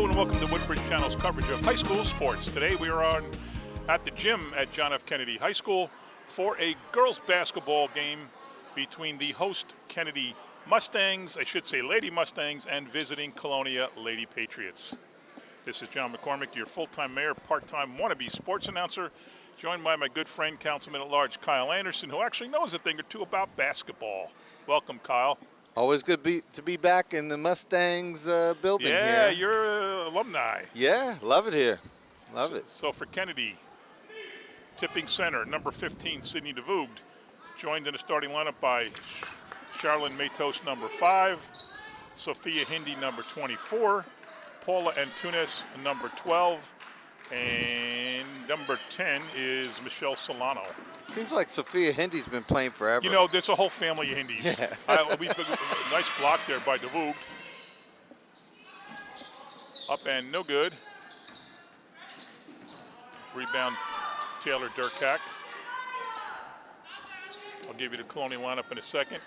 Hello and welcome to Woodbridge Channel's coverage of high school sports. Today we are at the gym at John F. Kennedy High School for a girls basketball game between the host Kennedy Mustangs, I should say Lady Mustangs, and visiting Colonia Lady Patriots. This is John McCormick, your full-time mayor, part-time wannabe sports announcer, joined by my good friend, Councilman-at-Large Kyle Anderson, who actually knows a thing or two about basketball. Welcome, Kyle. Always good to be back in the Mustangs building here. Yeah, you're an alumni. Yeah, love it here. Love it. So for Kennedy, tipping center, number 15, Sydney DeVoogd, joined in the starting lineup by Charlene Matos, number 5, Sophia Hindi, number 24, Paula Antunes, number 12, and number 10 is Michelle Solano. Seems like Sophia Hindy's been playing forever. You know, there's a whole family of Hindis. Yeah. Nice block there by DeVoogd. Up and no good. Rebound, Taylor Durkak. I'll give you the Colonial lineup in a second.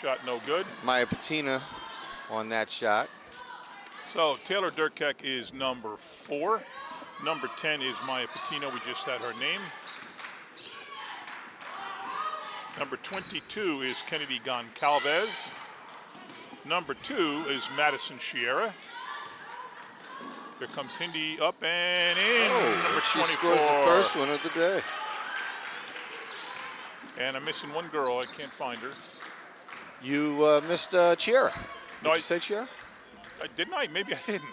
Shot no good. Maya Patino on that shot. So Taylor Durkak is number 4. Number 10 is Maya Patino. We just had her name. Number 22 is Kennedy Goncalves. Number 2 is Madison Sierra. Here comes Hindi up and in. Oh, number she 24. scores the first one of the day. And I'm missing one girl. I can't find her. You missed Chiara. Did you say Chiara? Didn't I? Maybe I didn't.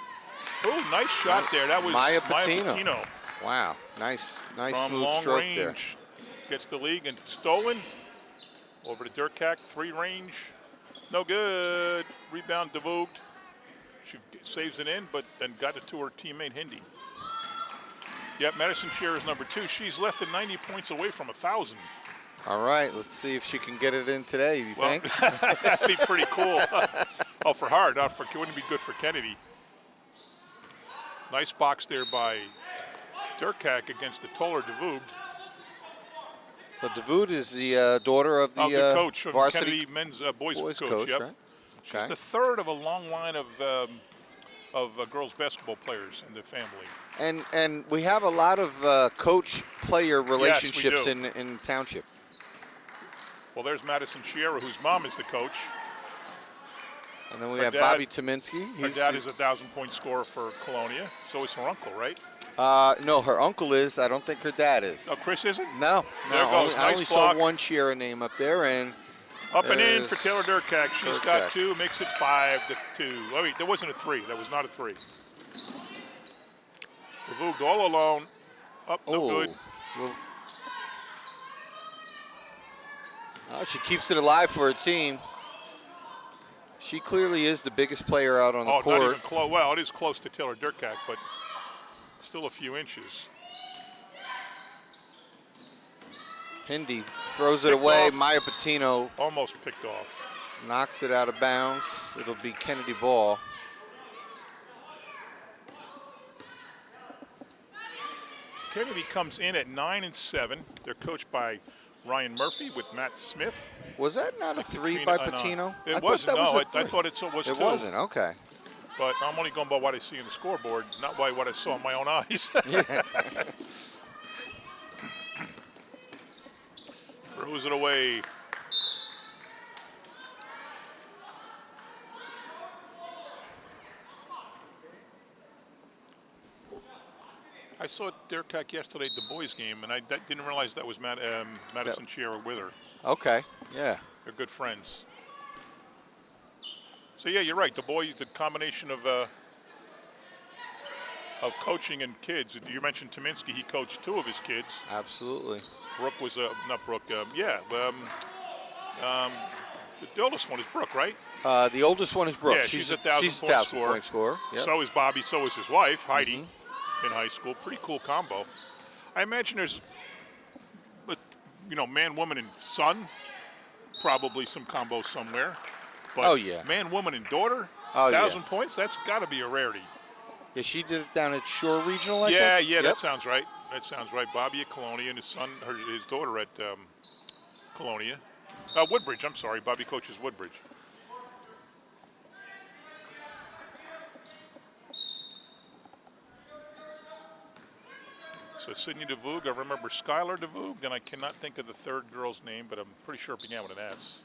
Oh, nice shot there. That was Maya Patino. Patino. Wow, nice From smooth long stroke range. there. Gets the league and stolen. Over to Durkak, 3 range. No good. Rebound DeVoogd. She saves it in, but then got it to her teammate Hindi. Yep, Madison Shearer is number 2. She's less than 90 points away from 1,000. All right, let's see if she can get it in today, you think? That'd be pretty cool. Oh, for her, not for, it wouldn't be good for Kennedy. Nice box there by Durkak against the taller DeVoogd. So DeVoogd is the daughter of the coach of Varsity Kennedy men's boys coach, yep. right? She's the third of a long line of girls basketball players in the family. And we have a lot of coach-player relationships yes, we do. in the township. Well, there's Madison Sierra, whose mom is the coach. And then we have Bobby Tominski. Her dad is a 1,000-point scorer for Colonia. So is her uncle, right? No, her uncle is. I don't think her dad is. Oh, Chris isn't? No. There goes. I only Nice saw block. one Chiara name up there, and up and in for Taylor Durkak. She's Durkak. got 2, makes it 5-2. Oh, wait, there wasn't a 3. That was not a 3. DeVoogd all alone. Up, no good. Well, she keeps it alive for her team. She clearly is the biggest player out on the court. Not even close. Well, it is close to Taylor Durkak, but still a few inches. Hindi throws it away. Off. Maya Patino Almost picked off. knocks it out of bounds. It'll be Kennedy ball. Kennedy comes in at 9-7. They're coached by Ryan Murphy with Matt Smith. Was that not a 3 by Patino? It wasn't. No, I thought it was 2. It wasn't. Okay. But I'm only going by what I see in the scoreboard, not by what I saw in my own eyes. Yeah. Throws it away. I saw Durkak yesterday at the boys' game, and I didn't realize that was Madison Sierra with her. Okay. Yeah. They're good friends. So yeah, you're right. The boys, the combination of coaching and kids. You mentioned Tominski. He coached 2 of his kids. Absolutely. Brooke was not Brooke. The oldest one is Brooke, right? The oldest one is Brooke. Yeah, she's a 1,000-point scorer. Yep. So is Bobby. So is his wife, Heidi, in high school. Pretty cool combo. I imagine there's, man, woman, and son. Probably some combos somewhere. But man, woman, and daughter. 1,000 points. That's got to be a rarity. Yeah, she did it down at Shore Regional, I think? Yeah, Yep. that sounds right. That sounds right. Bobby at Colonia and his son, his daughter at Colonia. Woodbridge, I'm sorry. Bobby coaches Woodbridge. So Sydney DeVoog, I remember Skylar DeVoog, and I cannot think of the third girl's name, but I'm pretty sure it began with an S.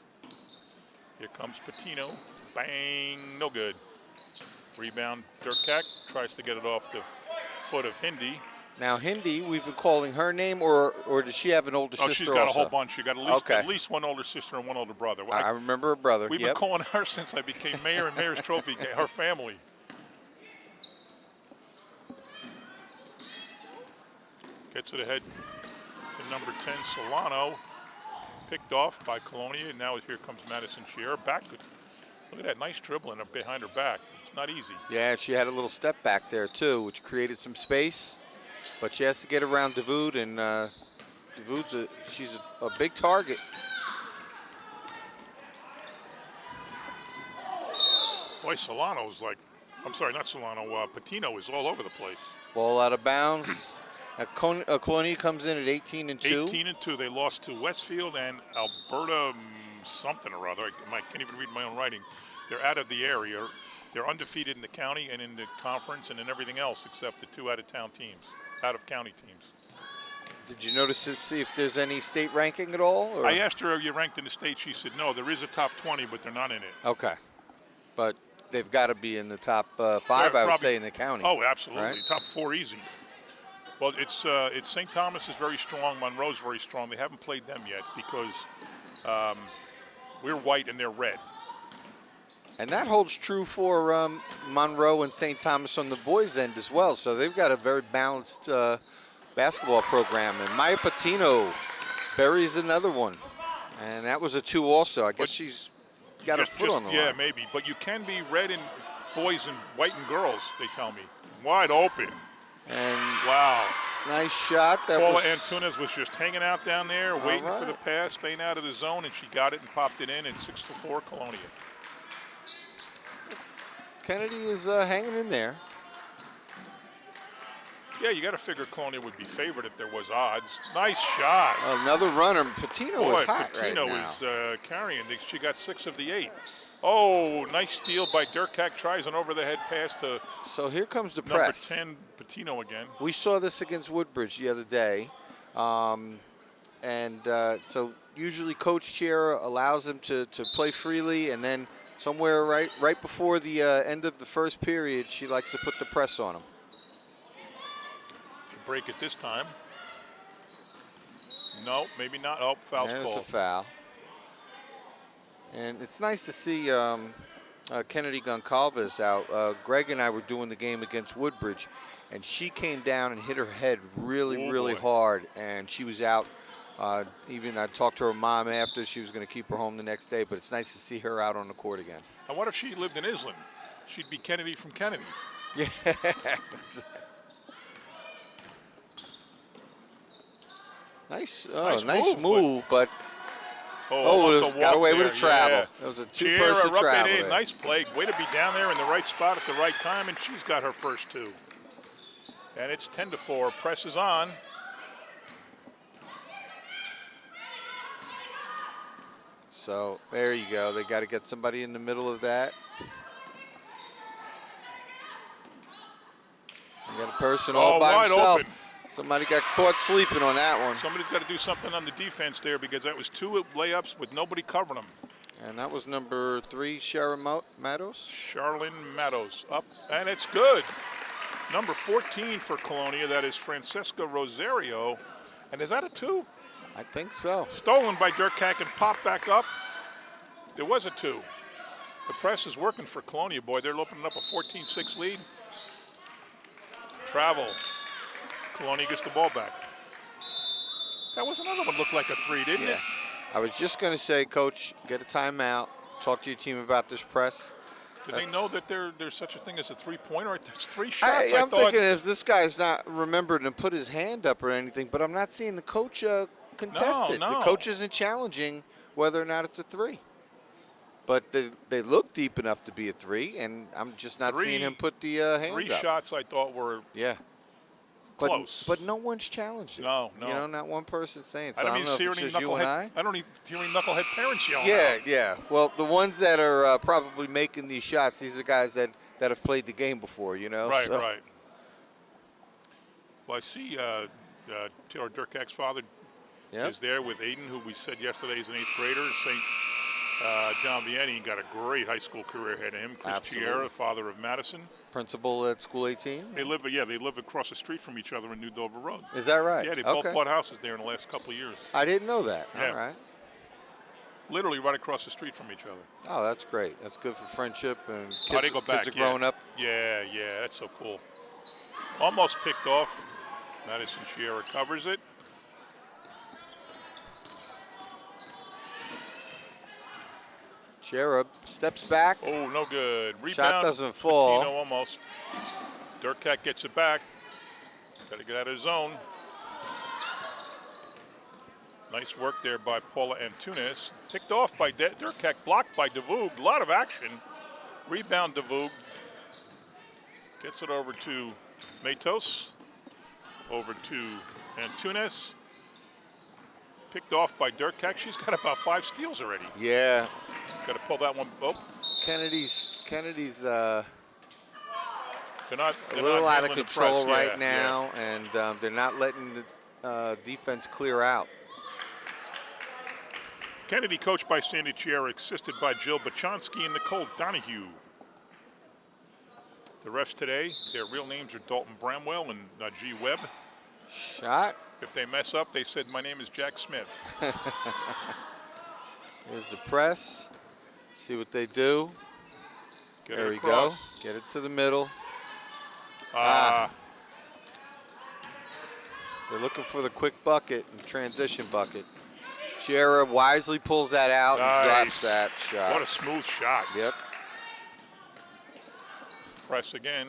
Here comes Patino. Bang, no good. Rebound, Durkak tries to get it off the foot of Hindi. Now, Hindi, we've been calling her name, or does she have an older sister she's got also? a whole bunch. She got at least one older sister and one older brother. I remember her brother. We've been calling her since I became mayor and Mayor's Trophy, her family. Gets it ahead to number 10, Solano. Picked off by Colonia, and now here comes Madison Shearer. Back, look at that, nice dribbling up behind her back. It's not easy. Yeah, she had a little step back there, too, which created some space. But she has to get around DeVood, and DeVood's she's a big target. Boy, Solano's like, I'm sorry, not Solano, Patino is all over the place. Ball out of bounds. Colonia comes in at 18-2. 18-2. They lost to Westfield and Alberta something or other. I can't even read my own writing. They're out of the area. They're undefeated in the county and in the conference and in everything else except the two out-of-town teams, out-of-county teams. Did you notice to see if there's any state ranking at all? Or? I asked her, are you ranked in the state? She said, no, there is a top 20, but they're not in it. Okay. But they've got to be in the top 5, I would say, in the county. Oh, absolutely. Right? Top 4 easy. Well, it's St. Thomas is very strong. Monroe's very strong. They haven't played them yet because we're white and they're red. And that holds true for Monroe and St. Thomas on the boys' end as well. So they've got a very balanced basketball program. And Maya Patino buries another one. And that was a 2 also. I guess she's got her foot on the line. Yeah, maybe. But you can be red in boys and white in girls, they tell me. Wide open. And wow. Nice shot. Paula Antunes was just hanging out down there, waiting for the pass, staying out of the zone, and she got it and popped it in, and 6-4 Colonia. Kennedy is hanging in there. Yeah, you got to figure Colonia would be favored if there was odds. Nice shot. Another runner. Patino is hot Patino right now. is carrying. She got 6 of the 8. Oh, nice steal by Durkak. Tries an over-the-head pass to. So here comes the press. Number 10, Patino again. We saw this against Woodbridge the other day, so usually Coach Chair allows them to play freely, and then somewhere right before the end of the first period, she likes to put the press on them. They break it this time. No, maybe not. Oh, foul's called. It's a foul. And it's nice to see Kennedy Goncalves out. Greg and I were doing the game against Woodbridge, and she came down and hit her head really hard, and she was out. Even I talked to her mom after. She was going to keep her home the next day, but it's nice to see her out on the court again. And what if she lived in Island? She'd be Kennedy from Kennedy. Yeah. Nice move, but it got away with a travel. Yeah. It was a 2-person travel. Nice play. Way to be down there in the right spot at the right time, and she's got her first 2. And it's 10-4. Press is on. So there you go. They got to get somebody in the middle of that. You got a person all by himself. Open. Somebody got caught sleeping on that one. Somebody's got to do something on the defense there because that was 2 layups with nobody covering them. And that was number 3, Sharon Matos. Charlene Matos up, and it's good. Number 14 for Colonia, that is Francesca Rosario. And is that a 2? I think so. Stolen by Durkak and popped back up. It was a 2. The press is working for Colonia, boy. They're opening up a 14-6 lead. Travel. Colonia gets the ball back. That was another one looked like a 3, didn't it? I was just going to say, Coach, get a timeout. Talk to your team about this press. Do they know that there's such a thing as a 3-pointer? That's 3 shots. I'm thinking if this guy's not remembered and put his hand up or anything, but I'm not seeing the coach contest it. No. The coach isn't challenging whether or not it's a 3. But they look deep enough to be a 3, and I'm just not seeing him put the hand up. 3 shots I thought were close. But no one's challenging. No. You know, not one person saying it. So I don't even hear any knucklehead parents yelling out. Yeah. Well, the ones that are probably making these shots, these are guys that have played the game before, you know. Right. Well, I see Taylor Durkak's father is there with Aiden, who we said yesterday is an 8th grader. St. John Vianney got a great high school career ahead of him. Chris Chiera, father of Madison. Principal at School 18? They live across the street from each other in New Dover Road. Is that right? Yeah, they both bought houses there in the last couple of years. I didn't know that. Yeah. All right. Literally right across the street from each other. Oh, that's great. That's good for friendship and They go back, kids are growing up. Yeah, that's so cool. Almost picked off. Madison Chiera covers it. Chiera steps back. Oh, no good. Rebound. Shot doesn't fall. Patino almost. Durkak gets it back. Got to get out of his zone. Nice work there by Paula Antunes. Picked off by Durkak, blocked by DeVoog. A lot of action. Rebound DeVoog. Gets it over to Matos. Over to Antunes. Picked off by Durkak. She's got about 5 steals already. Yeah. Got to pull that one. Oh. Kennedy's they're not a little out of control press. right now, and they're not letting the defense clear out. Kennedy, coached by Sandy Chiera, assisted by Jill Bachonsky and Nicole Donahue. The refs today, their real names are Dalton Bramwell and G. Webb. Shot. If they mess up, they said, "My name is Jack Smith." Here's the press. See what they do. There we go. Get it to the middle. They're looking for the quick bucket and transition bucket. Chiera wisely pulls that out and drops that shot. What a smooth shot. Yep. Press again.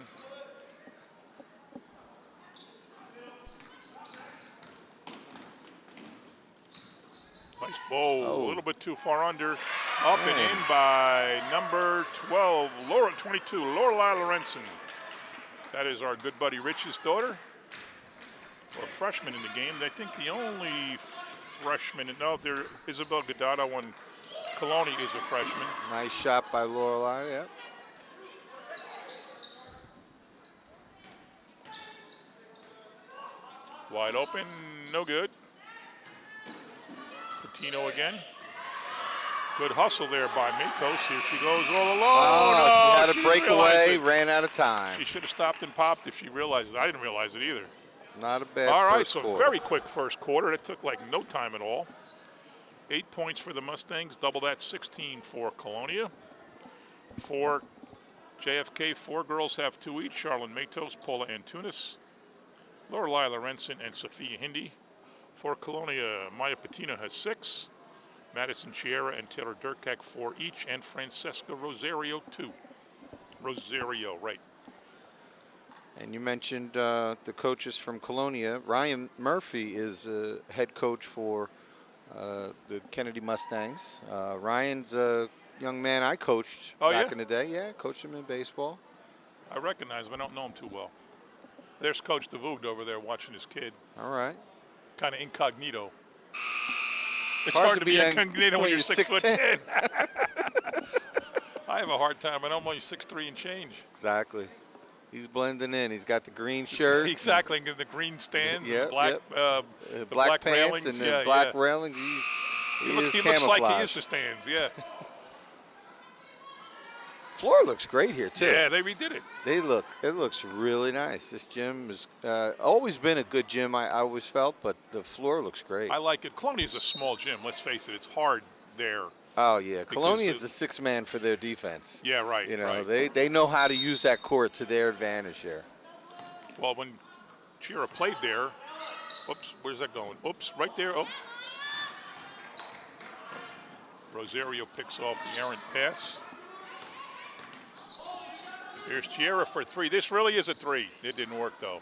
Nice bowl. A little bit too far under. Up and in by number 12, 22, Lorelei Lorenzen. That is our good buddy Rich's daughter. Or a freshman in the game. I think the only freshman. No, there Isabel Godado on Coloni is a freshman. Nice shot by Lorelei. Yep. Wide open, no good. Patino again. Good hustle there by Matos. Here she goes all alone. Oh, she had a breakaway, ran out of time. She should have stopped and popped if she realized it. I didn't realize it either. Not a bad All right, first so quarter. very quick first quarter. It took like no time at all. 8 points for the Mustangs, double that, 16 for Colonia. For JFK, 4 girls have 2 each. Charlene Matos, Paula Antunes, Lorelei Lorenzen, and Sophia Hindi. For Colonia, Maya Patino has 6. Madison Chiera and Taylor Durkak 4 each, and Francesca Rosario 2. Rosario, right. And you mentioned the coaches from Colonia. Ryan Murphy is head coach for the Kennedy Mustangs. Ryan's a young man I coached back in the day. Yeah, coached him in baseball. I recognize him. I don't know him too well. There's Coach DeVoogd over there watching his kid. All right. Kind of incognito. It's hard to be incognito when you're 6'10". I have a hard time, and I'm only 6'3" and change. Exactly. He's blending in. He's got the green shirt. Exactly, and the green stands, and black black pants railings. and the black railings. He looks like he is the stands, yeah. Floor looks great here too. Yeah, they redid it. It looks really nice. This gym has always been a good gym, I always felt, but the floor looks great. I like it. Colonia is a small gym, let's face it. It's hard there. Oh, yeah. Colonia is the 6th man for their defense. Yeah, right. You know, right. they know how to use that court to their advantage there. Well, when Chiera played there, oops, where's that going? Oops, right there. Oh. Rosario picks off the errant pass. Here's Chiera for 3. This really is a 3. It didn't work, though.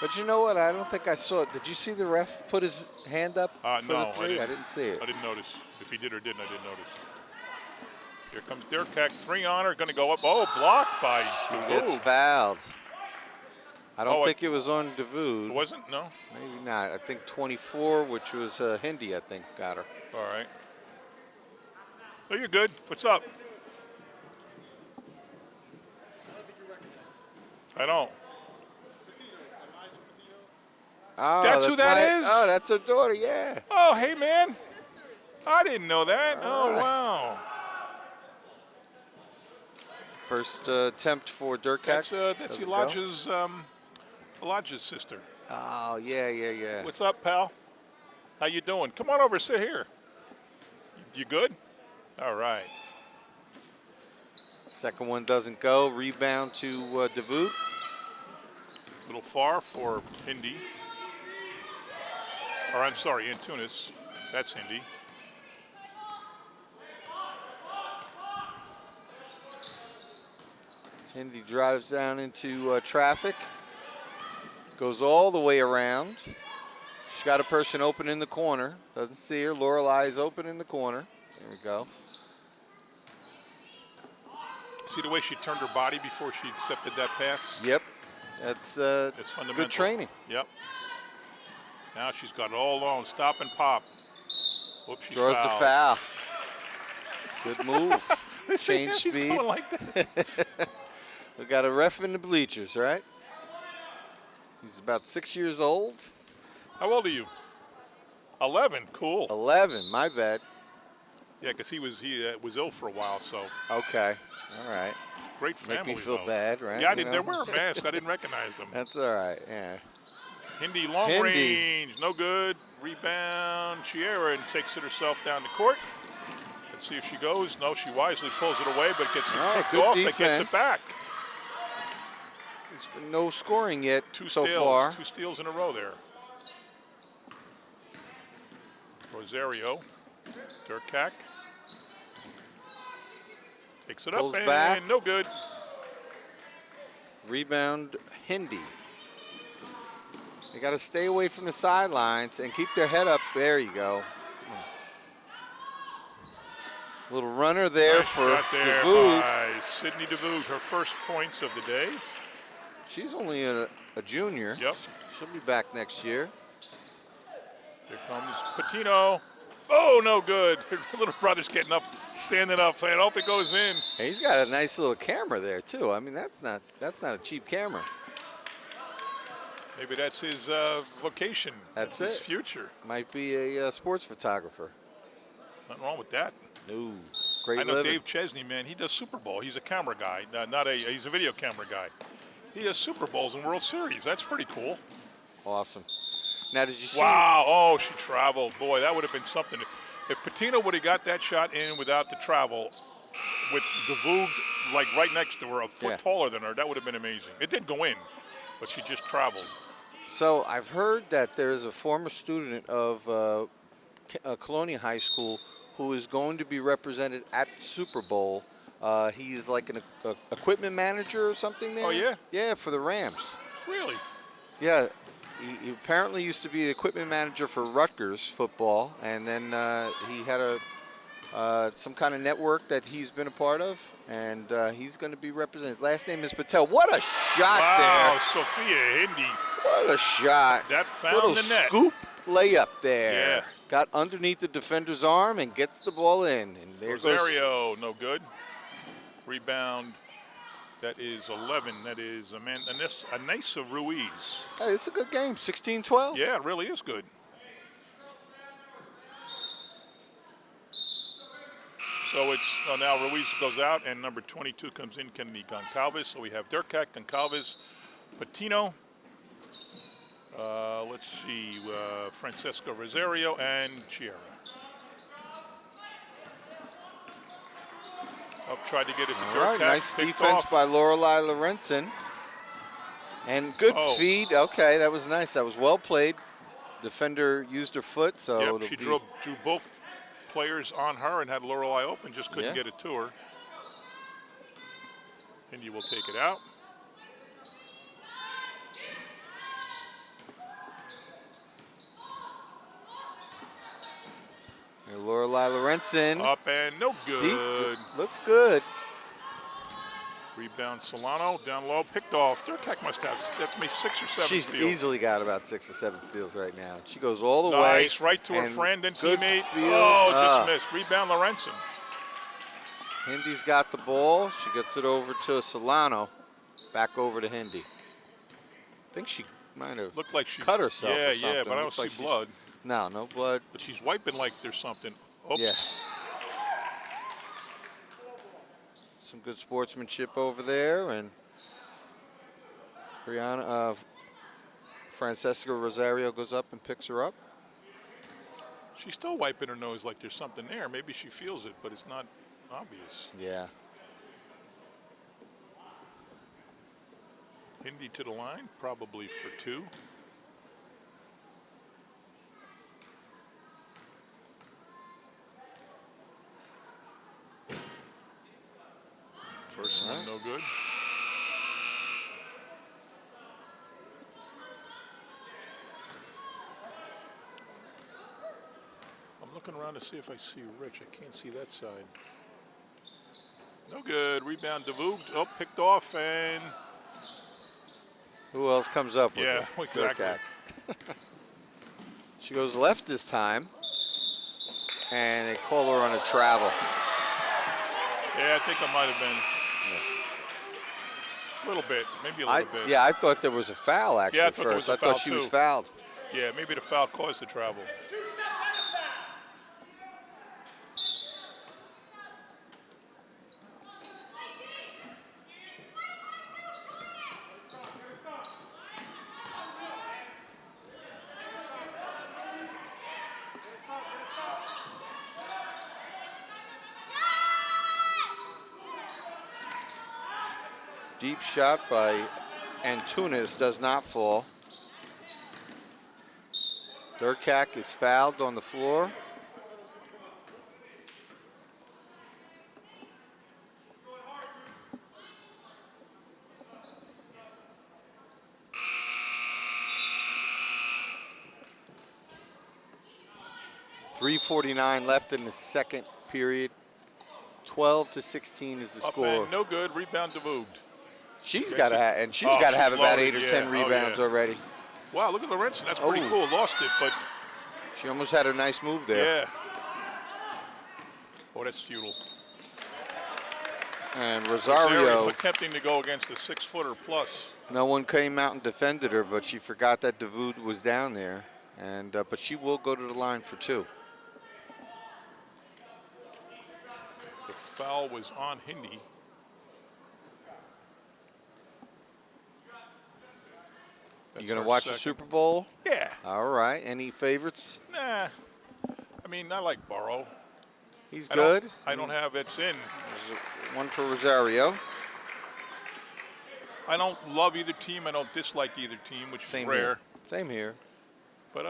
But you know what? I don't think I saw it. Did you see the ref put his hand up for no, the 3? I didn't see it. I didn't notice. If he did or didn't, I didn't notice. Here comes Durkak. 3 on her. Going to go up. Oh, blocked by DeVoog. She gets fouled. I don't think it was on DeVoog. It wasn't? No? Maybe not. I think 24, which was Hindi, I think, got her. All right. Oh, you're good. What's up? I don't. Oh, That's who that is? Oh, that's her daughter, yeah. Oh, hey, man. I didn't know that. All Oh, right. wow. First attempt for Durkak. That's Does it go? Elijah's sister. Oh, yeah. What's up, pal? How you doing? Come on over, sit here. You good? All right. Second one doesn't go. Rebound to Davoud. A little far for Hindi. Or I'm sorry, Antunes. That's Hindi. Hindi drives down into traffic. Goes all the way around. She's got a person open in the corner. Doesn't see her. Lorelei is open in the corner. There we go. See the way she turned her body before she accepted that pass? Yep. That's It's fundamental. good training. Yep. Now she's got it all alone. Stop and pop. Whoops, she's Draws the fouled. foul. Good move. Change Yeah, she's speed. going like that. We got a ref in the bleachers, right? He's about 6 years old. How old are you? 11. Cool. 11, my bad. Yeah, because he was ill for a while, so Okay, all right. great family. Make me feel though. bad, right? Yeah, I You didn't. know? They were a mask. I didn't recognize them. That's all right, yeah. Hindi long Hindi. range, no good. Rebound, Chiera, and takes it herself down the court. Let's see if she goes. No, she wisely pulls it away, but gets it Oh, picked good off. defense. That gets it back. There's been no scoring yet Two so steals, far. 2 steals in a row there. Rosario, Durkak. Takes it Pulls up and back. no good. Rebound, Hindi. They got to stay away from the sidelines and keep their head up. There you go. Little runner there Nice for shot there Davoud. by Sydney Davoud, her first points of the day. She's only a junior. Yep. She'll be back next year. Here comes Patino. Oh, no good. Her little brother's getting up, standing up, saying, "Hope it goes in." Hey, he's got a nice little camera there too. I mean, that's not a cheap camera. Maybe that's his vocation. That's his it. future. Might be a sports photographer. Nothing wrong with that. No, great I know living. Dave Chesney, man. He does Super Bowl. He's a camera guy, he's a video camera guy. He does Super Bowls and World Series. That's pretty cool. Awesome. Now, did you see? Wow. Oh, she traveled. Boy, that would have been something. If Patino would have got that shot in without the travel, with Davoud like right next to her, a foot Yeah. taller than her, that would have been amazing. It did go in, but she just traveled. So I've heard that there is a former student of Colonia High School who is going to be represented at Super Bowl. He's like an equipment manager or something there. Oh, yeah? Yeah, for the Rams. Really? Yeah, he apparently used to be the equipment manager for Rutgers football, and then he had some kind of network that he's been a part of, and he's going to be represented. Last name is Patel. What a shot Wow, Sophia Hindi. there! What a shot! That found Little the net. scoop layup there. Yeah. Got underneath the defender's arm and gets the ball in. And there goes. Rosario, no good. Rebound. That is 11. That is Anissa Ruiz. Hey, it's a good game. 16-12. Yeah, it really is good. So it's now Ruiz goes out, and number 22 comes in, Kennedy Goncalves. So we have Durkak, Goncalves, Patino. Let's see, Francesco Rosario and Chiera. Up, tried to get it to All Durkak. right, nice picked defense off. by Lorelei Lorenzen. And good Oh. feed. Okay, that was nice. That was well played. Defender used her foot, so Yep, it'll she be drew both players on her and had Lorelei open, just couldn't Yeah. get it to her. Indy will take it out. And Lorelei Lorenzen. Up and no good. Deep. Looked good. Rebound Solano, down low, picked off. Durkak must have, that's me 6 or 7 She's steals. easily got about 6 or 7 steals right now. She goes all the way. Nice, right to her and friend and good teammate. field. Oh, just missed. Rebound Lorenzen. Hindy's got the ball. She gets it over to Solano. Back over to Hindy. I think she might have looked like she cut herself Yeah, or something. yeah, but I don't Looks see like blood. No, no blood. But she's wiping like there's something. Oops. Yeah. Some good sportsmanship over there, and Francesca Rosario goes up and picks her up. She's still wiping her nose like there's something there. Maybe she feels it, but it's not obvious. Yeah. Hindi to the line, probably for 2. First one, no good. I'm looking around to see if I see Rich. I can't see that side. No good. Rebound, Devoog. Oh, picked off, and Who else comes up with yeah, it? exactly. She goes left this time, and they call her on a travel. Yeah, I think I might have been. A little bit, maybe a little bit. Yeah, I thought there was a foul actually Yeah, I thought there first. was a I thought foul, she too. was fouled. Yeah, maybe the foul caused the travel. Deep shot by Antunes does not fall. Durkak is fouled on the floor. .349 left in the second period. 12-16 is the Up score. and no good. Rebound, Devoog. She's got to have, and she's got to have about 8 or 10 rebounds already. Wow, look at Lorenzen. That's pretty cool. Lost it, but she almost had a nice move there. yeah. Oh, that's futile. And Rosario attempting to go against a 6-footer plus. No one came out and defended her, but she forgot that Devood was down there, and but she will go to the line for 2. The foul was on Hindi. You gonna watch the Super Bowl? Yeah. All right. Any favorites? Nah. I mean, I like Burrow. He's good. I don't have it's in. There's one for Rosario. I don't love either team. I don't dislike either team, which is rare. Same here. But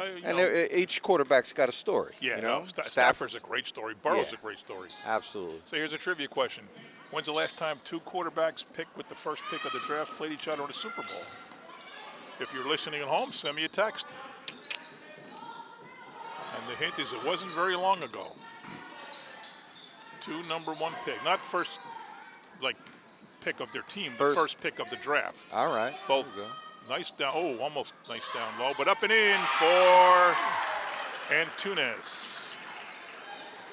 each quarterback's got a story. Yeah, you know? Stafford's a great story. Burrow's a great story. Absolutely. So here's a trivia question. When's the last time 2 quarterbacks picked with the first pick of the draft played each other in the Super Bowl? If you're listening at home, send me a text. And the hint is it wasn't very long ago. 2 #1 pick. Not first, like, pick of their team, the first pick of the draft. All right. Both nice down, almost nice down low, but up and in for Antunes.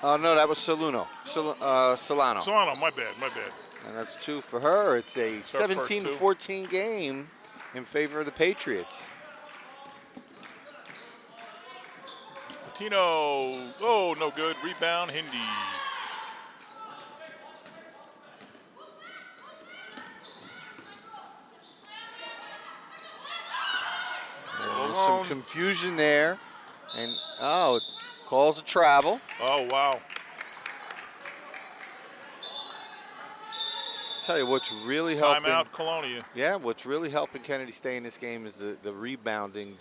Oh, no, that was Solano. Solano, my bad. And that's 2 for her. It's a 17-14 game in favor of the Patriots. Patino, no good. Rebound, Hindi. Some confusion there. And, it calls a travel. Oh, wow. Tell you what's really helping. Timeout, Colonia. Yeah, what's really helping Kennedy stay in this game is the rebounding.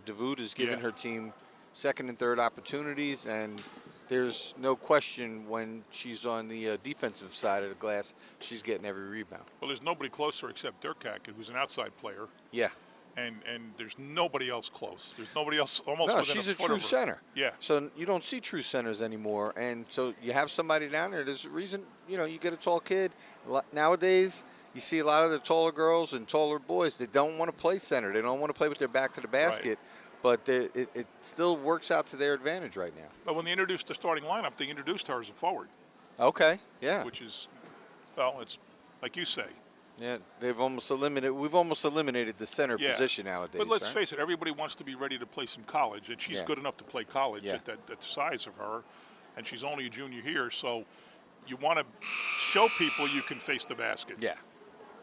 Devood is giving her team second and third opportunities, and there's no question when she's on the defensive side of the glass, she's getting every rebound. Well, there's nobody closer except Durkak, who's an outside player. Yeah. And there's nobody else close. There's nobody else almost no, within she's a a foot true of her. center. Yeah. So you don't see true centers anymore, and so you have somebody down there. There's a reason, you get a tall kid. Nowadays, you see a lot of the taller girls and taller boys. They don't want to play center. They don't want to play with their back to the basket. Right. But it still works out to their advantage right now. But when they introduced the starting lineup, they introduced her as a forward. Okay, yeah. Which is, well, it's like you say. Yeah, they've almost eliminated. We've almost eliminated the center position nowadays. But let's right? face it, everybody wants to be ready to play some college, and she's good enough to play college at the size of her, and she's only a junior here, so you want to show people you can face the basket. Yeah,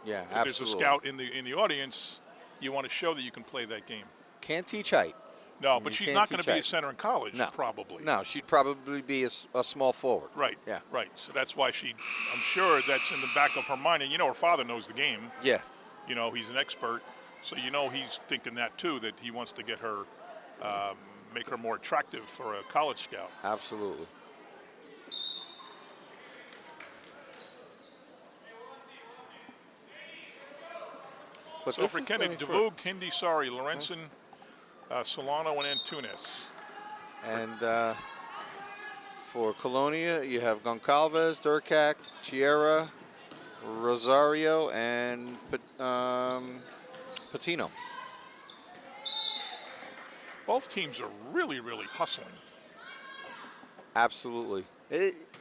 yeah, if absolutely. there's a scout in the audience, you want to show that you can play that game. Can't teach height. No, but she's not going to be a center in college, probably. No, she'd probably be a small forward. Right. Yeah. Right. So that's why I'm sure that's in the back of her mind. And, her father knows the game. Yeah. He's an expert. So, he's thinking that, too, that he wants to get her, make her more attractive for a college scout. Absolutely. But so for Kennedy, DeVoog, Hindi, Lorenzen, Solano, and Antunes. And for Colonia, you have Goncalves, Durkak, Chiera, Rosario, and Patino. Both teams are really, really hustling. Absolutely.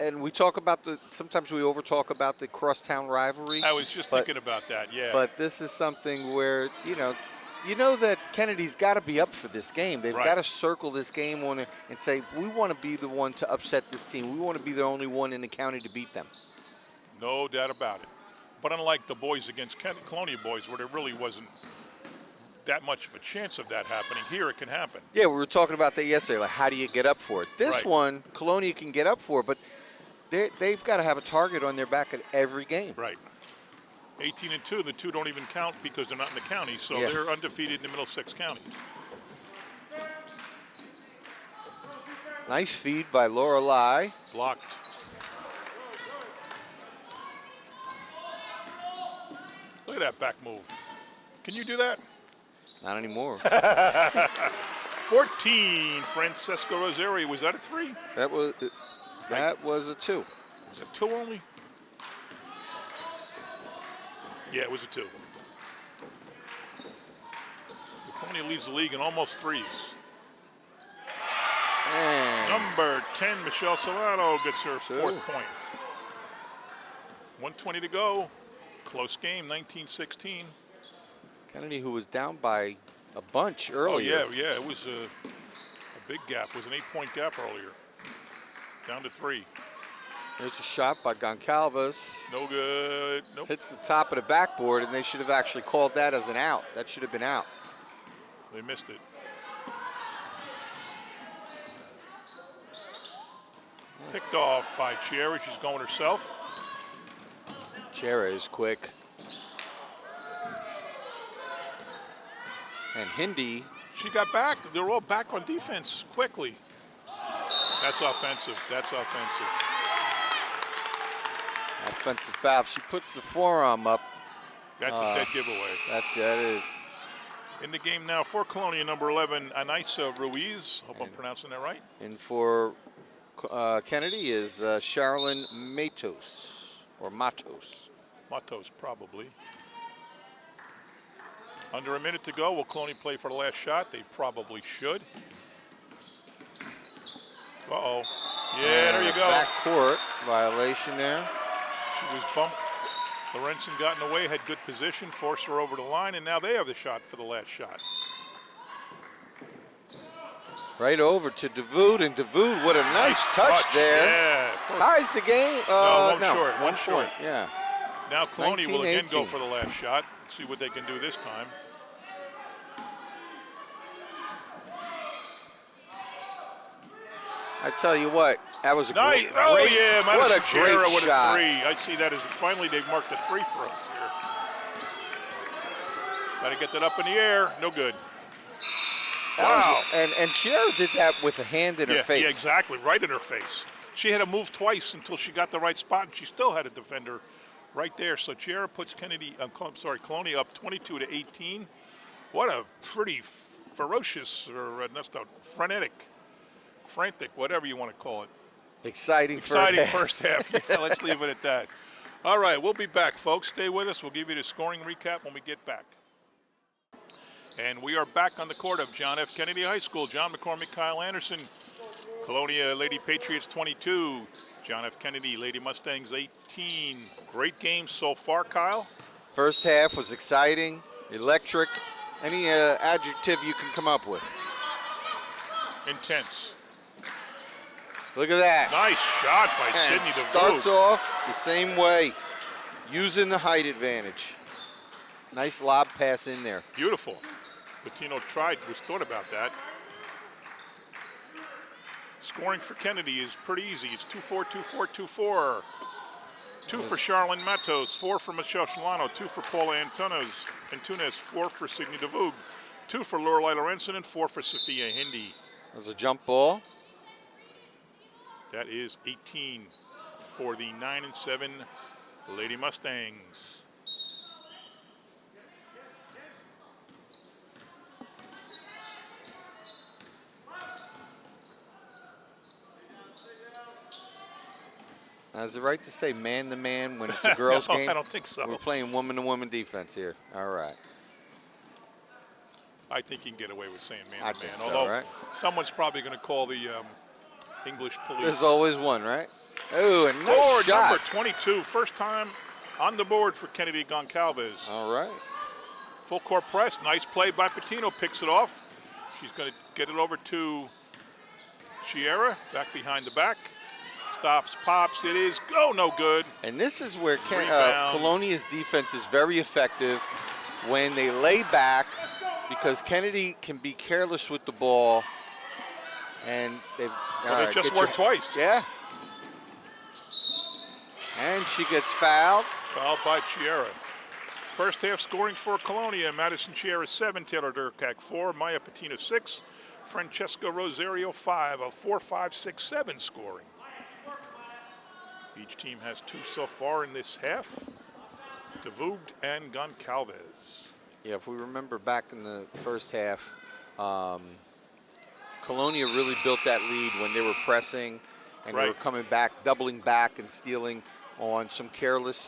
And we talk about sometimes we over-talk about the crosstown rivalry. I was just thinking about that, yeah. But this is something where, you know that Kennedy's got to be up for this game. They've got to circle this game on it and say, we want to be the one to upset this team. We want to be the only one in the county to beat them. No doubt about it. But unlike the boys against Colonia boys, where there really wasn't that much of a chance of that happening, here it can happen. Yeah, we were talking about that yesterday. Like, how do you get up for it? This one, Colonia can get up for it, but they've got to have a target on their back at every game. Right. 18-2, the two don't even count because they're not in the county, so they're undefeated in the Middlesex County. Nice feed by Lorelei. Blocked. Look at that back move. Can you do that? Not anymore. 14, Francesco Rosario. Was that a 3? That was a 2. Was it 2 only? Yeah, it was a 2. Colonia leads the league in almost threes. And Number 10, Michelle Solano gets her 4th point. 1:20 to go. Close game, 19-16. Kennedy, who was down by a bunch earlier. Oh, yeah, it was a big gap. It was an 8-point gap earlier. Down to 3. There's a shot by Goncalves. No good. Nope. Hits the top of the backboard, and they should have actually called that as an out. That should have been out. They missed it. Picked off by Chiera. She's going herself. Chiera is quick. And Hindi. She got back. They're all back on defense quickly. That's offensive. That's offensive. Offensive foul. She puts the forearm up. That's a dead giveaway. That is. In the game now for Colonia, number 11, Anaisa Ruiz. Hope I'm pronouncing that right. And for Kennedy is Charlene Matos, or Matos. Matos, probably. Under a minute to go. Will Colonia play for the last shot? They probably should. Uh-oh. Yeah, there you go. Back court violation there. She was bumped. Lorenzen got in the way, had good position, forced her over the line, and now they have the shot for the last shot. Right over to DeVood, and DeVood, what a nice touch there. Yeah. Ties the game. One short. Yeah. Now Colonia will again go for the last shot. See what they can do this time. I tell you what, that was a nice. great, what a great shot. 3. I see that as finally they've marked a 3 for us here. Got to get that up in the air. No good. Wow. And Chiera did that with a hand in her face. Yeah, exactly. Right in her face. She had to move twice until she got the right spot, and she still had a defender right there. So Chiera puts Colonia up 22-18. What a pretty ferocious, or frantic, whatever you want to call it. Exciting first half. Yeah, let's leave it at that. All right, we'll be back, folks. Stay with us. We'll give you the scoring recap when we get back. And we are back on the court of John F. Kennedy High School. John McCormick, Kyle Anderson. Colonia Lady Patriots 22. John F. Kennedy Lady Mustangs 18. Great game so far, Kyle. First half was exciting, electric, any adjective you can come up with. Intense. Look at that. Nice shot by And Sydney starts DeVoe. off the same way, using the height advantage. Nice lob pass in there. Beautiful. Patino thought about that. Scoring for Kennedy is pretty easy. It's 2-4, 2-4, 2-4. 2 for Charlene Matos, 4 for Michelle Solano, 2 for Paula Antunes, 4 for Sydney DeVoe, 2 for Lorelei Lorenzen, and 4 for Sophia Hindi. There's a jump ball. That is 18 for the 9-7 Lady Mustangs. Is it right to say man-to-man when it's a girls' No, game? I don't think so. We're playing woman-to-woman defense here. All right. I think you can get away with saying I man-to-man. think so, Although right? someone's probably going to call the English police. There's always one, right? Oh, a nice Board shot. number 22, first time on the board for Kennedy Goncalves. All right. Full court press, nice play by Patino, picks it off. She's going to get it over to Chiera, back behind the back. Stops, pops, it is go, no good. And this is where Rebound. Colonia's defense is very effective when they lay back, because Kennedy can be careless with the ball. And they've Well, it just worked twice. Yeah. And she gets fouled. Fouled by Chiera. First half scoring for Colonia, Madison Chiera 7, Taylor Durkak 4, Maya Patino 6, Francesca Rosario 5, a 4-5-6-7 scoring. Each team has 2 so far in this half, DeVoe and Goncalves. Yeah, if we remember back in the first half, Colonia really built that lead when they were pressing and they were coming back, doubling back and stealing on some careless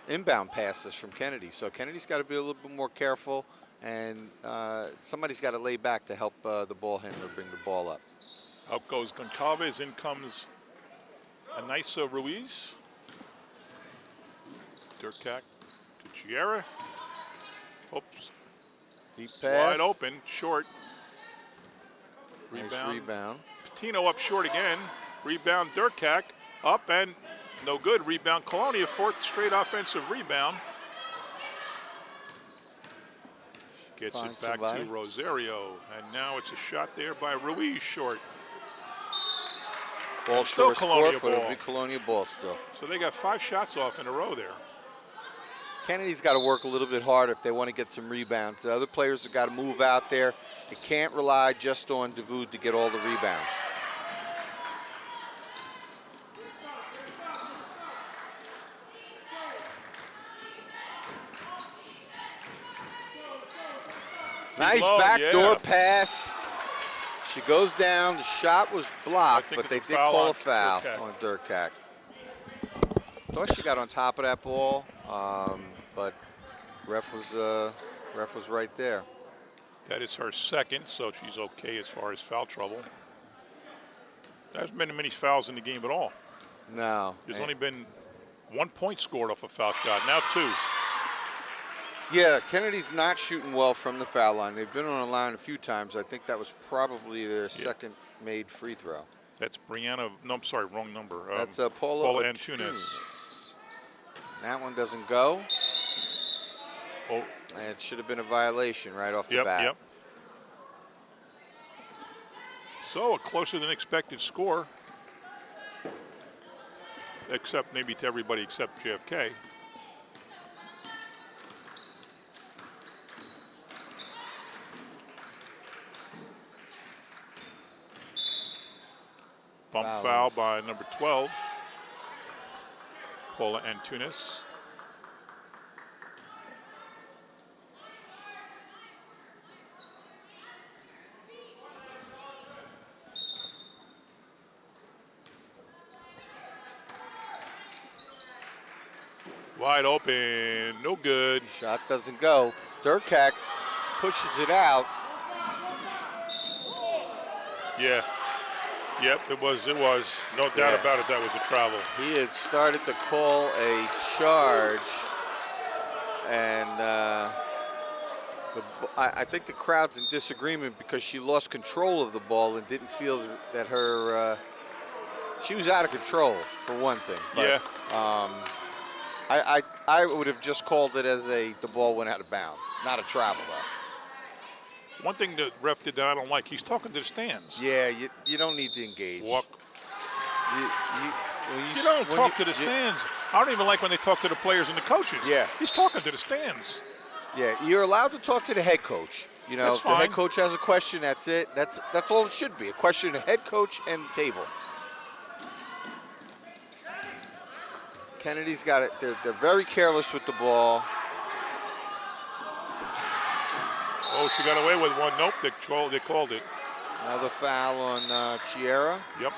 inbound passes from Kennedy. So Kennedy's got to be a little bit more careful, and somebody's got to lay back to help the ball handler bring the ball up. Out goes Goncalves, in comes Anissa Ruiz. Durkak to Chiera. Oops. Deep pass. Wide open, short. Nice Rebound. rebound. Patino up short again. Rebound Durkak. Up and no good. Rebound Colonia. 4th straight offensive rebound. Gets Find it back somebody. to Rosario. And now it's a shot there by Ruiz short. Ball And still short Colonia but it'll ball. be Colonia ball still. So they got 5 shots off in a row there. Kennedy's got to work a little bit harder if they want to get some rebounds. The other players have got to move out there. They can't rely just on DeVoe to get all the rebounds. Nice low, backdoor yeah. pass. She goes down. The shot was blocked, think but they it's a did foul call on a foul Durkak. on Durkak. Thought she got on top of that ball, but ref was right there. That is her 2nd, so she's okay as far as foul trouble. There hasn't been many fouls in the game at all. No. There's only been 1 point scored off a foul shot, now 2. Yeah, Kennedy's not shooting well from the foul line. They've been on the line a few times. I think that was probably their second made free throw. That's Brianna, no, I'm sorry, wrong number. That's Paula Antunes. That one doesn't go. Oh, And it should have been a violation right off the bat. Yep. So a closer than expected score. Except maybe to everybody except JFK. Bump foul by number 12, Paula Antunes. Wide open, no good. Shot doesn't go. Durkak pushes it out. Yeah. Yep, it was. No doubt about it, that was a travel. He had started to call a charge. And I think the crowd's in disagreement because she lost control of the ball and didn't feel that her she was out of control, for one thing. But, yeah. I would have just called it as the ball went out of bounds, not a travel, though. One thing the ref did that I don't like, he's talking to the stands. Yeah, you don't need to engage. Walk. You don't talk to the stands. I don't even like when they talk to the players and the coaches. Yeah. He's talking to the stands. Yeah, you're allowed to talk to the head coach. You know, That's if the head fine. coach has a question, that's it. That's all it should be, a question to the head coach and the table. Kennedy's got it. They're very careless with the ball. Oh, she got away with one. Nope, they called it. Another foul on Chiera. Yep.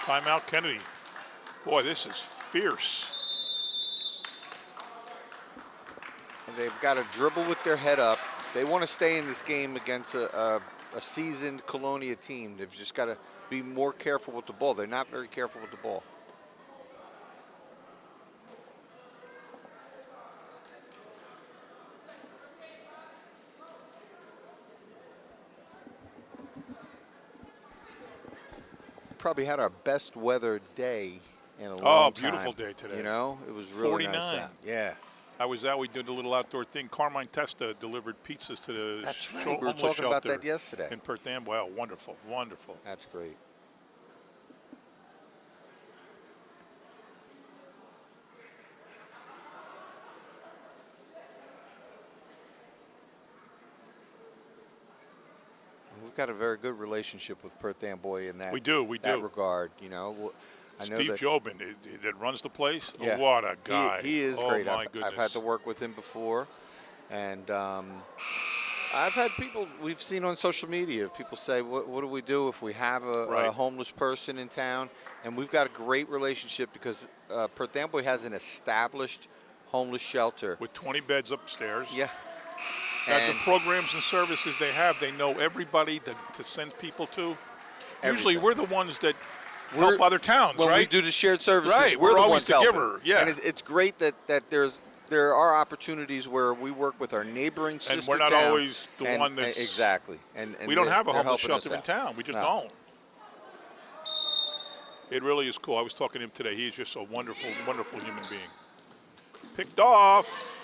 Timeout, Kennedy. Boy, this is fierce. And they've got to dribble with their head up. They want to stay in this game against a seasoned Colonia team. They've just got to be more careful with the ball. They're not very careful with the ball. Probably had our best weather day in a long time. Beautiful day today. You know, it was really 49. nice out. Yeah. I was out. We did a little outdoor thing. Carmine Testa delivered pizzas to the That's right. homeless We were talking about shelter that yesterday. in Perth Amboy. Wow, wonderful, wonderful. That's great. We've got a very good relationship with Perth Amboy in that. We do. that regard. You know, I know Steve that Jobin, that runs the place. Yeah. What a guy! He is oh, great. My I've goodness. had to work with him before, and I've had people we've seen on social media. People say, "What do we do if we have a homeless person in town?" And we've got a great relationship because Perth Amboy has an established homeless shelter with 20 beds upstairs. Yeah. The programs and services they have, they know everybody to send people to. Usually, we're the ones that help other towns, when right? we do the shared services, right. we're the always ones the helping. giver. Yeah. And it's great that there are opportunities where we work with our neighboring sister and we're not town, always the one that's exactly. And we don't have a they're homeless helping us shelter in out. town. We just No. don't. It really is cool. I was talking to him today. He is just a wonderful, wonderful human being. Picked off.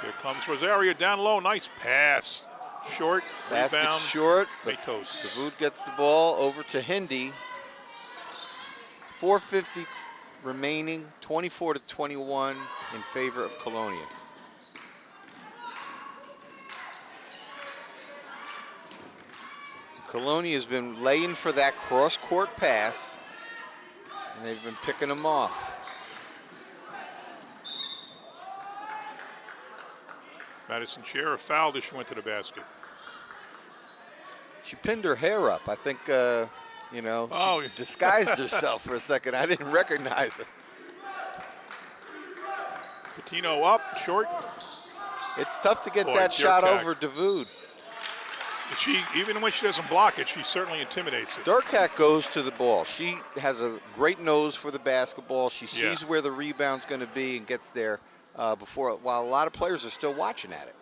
Here comes Rosario down low. Nice pass. Short. Basket Rebound. short. Matos. Davoud gets the ball over to Hindi. 4:50 remaining. 24-21 in favor of Colonia. Colonia has been laying for that cross-court pass, and they've been picking them off. Madison Chiera fouled as she went to the basket. She pinned her hair up. I think, you know, she Oh. disguised herself for a second. I didn't recognize her. Patino up, short. It's tough to get Boy, that shot Durkak. over Davoud. She, even when she doesn't block it, she certainly intimidates it. Durkak goes to the ball. She has a great nose for the basketball. She Yeah. sees where the rebound's going to be and gets there while a lot of players are still watching at it.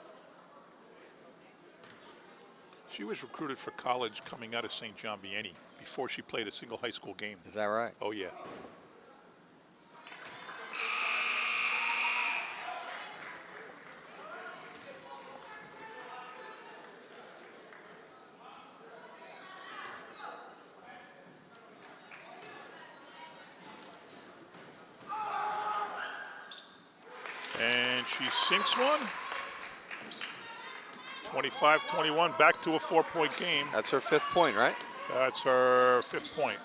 She was recruited for college coming out of St. John Vianney before she played a single high school game. Is that right? Oh, yeah. And she sinks one. 25-21, back to a 4-point game. That's her 5th point, right? That's her 5th point.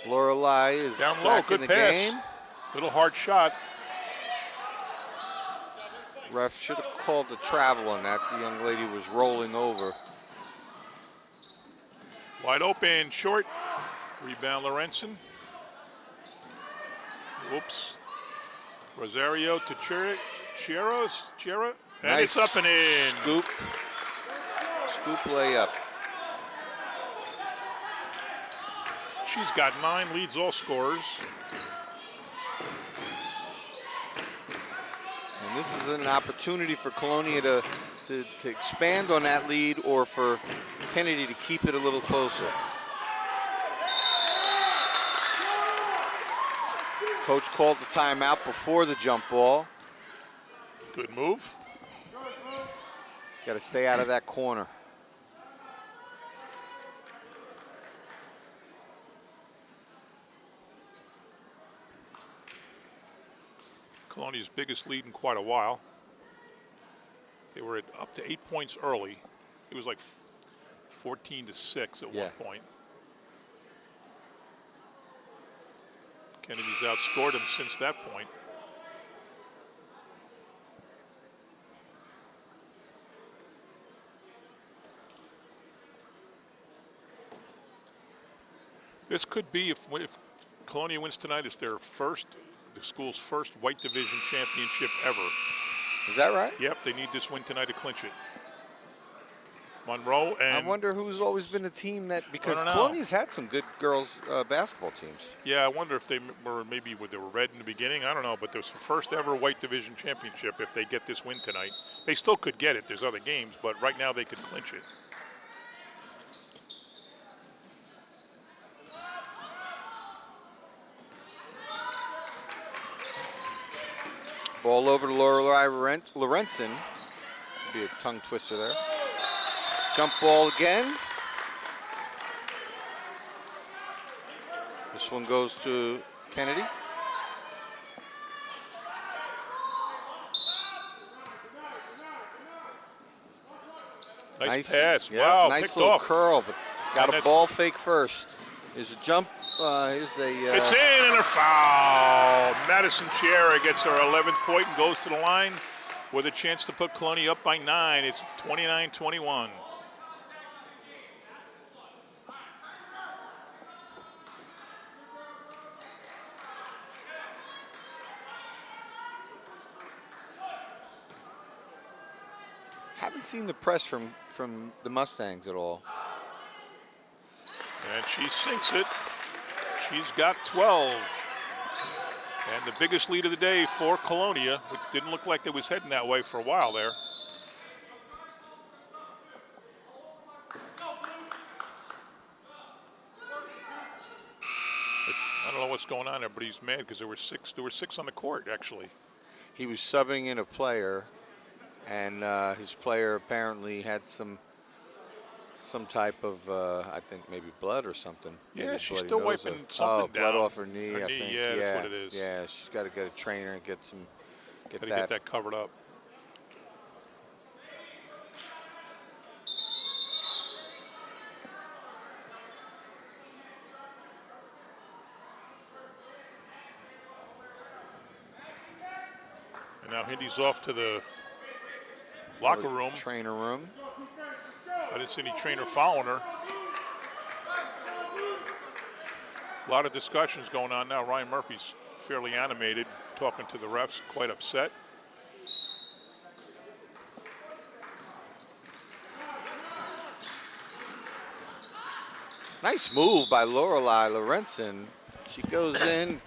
Lorelei is Down low, back good in the pass. game. Little hard shot. Ref should have called the travel on that. The young lady was rolling over. Wide open, short. Rebound, Lorenzen. Whoops. Rosario to Chiera. And Nice it's up and in. Scoop layup. She's got 9, leads all scorers. And this is an opportunity for Colonia to expand on that lead, or for Kennedy to keep it a little closer. Coach called the timeout before the jump ball. Good move. Got to stay out of that corner. Colonia's biggest lead in quite a while. They were up to 8 points early. It was like 14-6 at one point. Kennedy's outscored them since that point. This could be, if Colonia wins tonight, it's their the school's first white division championship ever. Is that right? Yep, they need this win tonight to clinch it. Monroe and... I wonder who's always been a team that, because Colonia's had some good girls basketball teams. Yeah, I wonder if they were red in the beginning. I don't know, but there's the first ever white division championship if they get this win tonight. They still could get it. There's other games, but right now they could clinch it. Ball over to Lorelei Lorenzen. Be a tongue twister there. Jump ball again. This one goes to Kennedy. Nice pass. Yeah, wow, nice little curl, but got a ball fake first. Here's a jump. It's in and a foul. Madison Chiera gets her 11th point and goes to the line with a chance to put Colonia up by 9. It's 29-21. Haven't seen the press from the Mustangs at all. And she sinks it. She's got 12. And the biggest lead of the day for Colonia. It didn't look like it was heading that way for a while there. I don't know what's going on there, but he's mad because there were six on the court, actually. He was subbing in a player, and his player apparently had some type of, I think maybe blood or something. Yeah, she's still wiping something down. Blood off her knee, I think. Yeah, that's what it is. Yeah, she's got to get a trainer and get that covered up. And now Hindy's off to the locker room. Trainer room. I didn't see any trainer following her. A lot of discussions going on now. Ryan Murphy's fairly animated, talking to the refs, quite upset. Nice move by Lorelei Lorenzen. She goes in,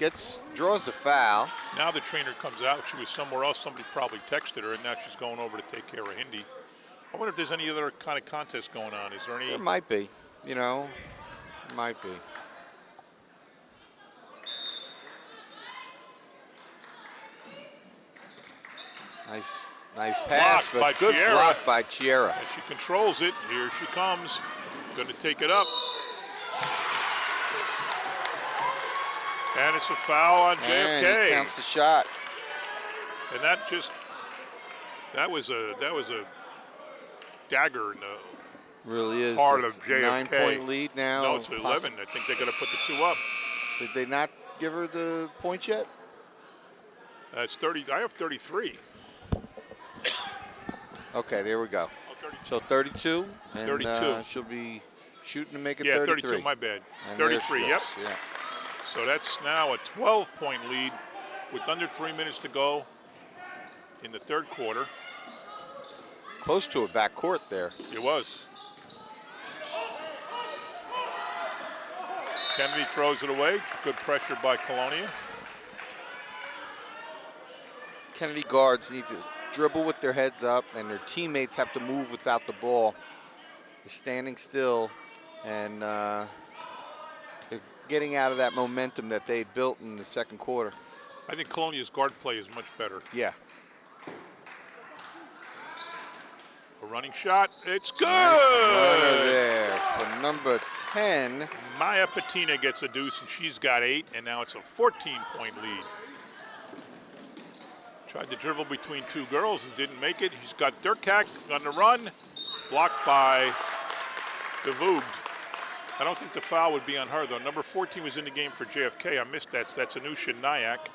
draws the foul. Now the trainer comes out. She was somewhere else. Somebody probably texted her, and now she's going over to take care of Hindy. I wonder if there's any other kind of contest going on. Is there any? There might be, might be. Nice pass, but good block by Chiera. And she controls it. Here she comes. Going to take it up. And it's a foul on JFK. And he counts the shot. And that was a dagger in the really is part of JFK. 9-point lead now. No, it's 11. I think they're going to put the 2 up. Did they not give her the points yet? It's 30. I have 33. Okay, there we go. Oh, 32. So 32. And 32. She'll be shooting to make it 33. 33. My bad. And 33, yep. Yeah. So that's now a 12-point lead with under 3 minutes to go in the third quarter. Close to a backcourt there. It was. Kennedy throws it away. Good pressure by Colonia. Kennedy guards need to dribble with their heads up, and their teammates have to move without the ball. They're standing still, and they're getting out of that momentum that they built in the second quarter. I think Colonia's guard play is much better. Yeah. A running shot. It's good. Nice runner there for number 10. Maya Patino gets a deuce, and she's got 8, and now it's a 14-point lead. Tried to dribble between two girls and didn't make it. He's got Durkak on the run, blocked by DeVoogd. I don't think the foul would be on her, though. Number 14 was in the game for JFK. I missed that. That's Anusha Nayak.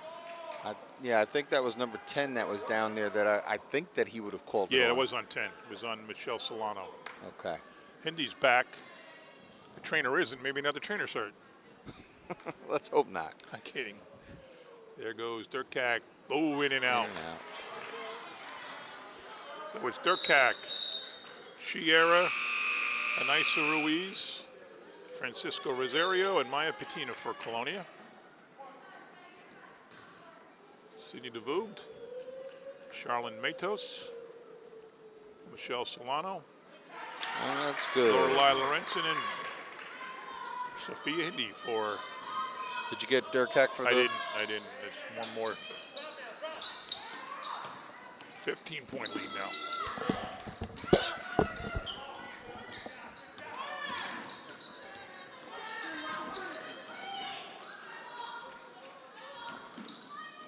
Yeah, I think that was number 10 that was down there that I think that he would have called. Yeah, it was on 10. It was on Michelle Solano. Okay. Hindy's back. The trainer isn't. Maybe now the trainer's hurt. Let's hope not. I'm kidding. There goes Durkak. Oh, in and out. So it's Durkak, Chiera, Anissa Ruiz, Francisco Rosario, and Maya Patino for Colonia. Sydney DeVoogd, Charlene Matos, Michelle Solano, Oh, that's good. Lorelei Lorenzen, and Sophia Hindy for. Did you get Durkak for I didn't. It's one more. 15-point lead now.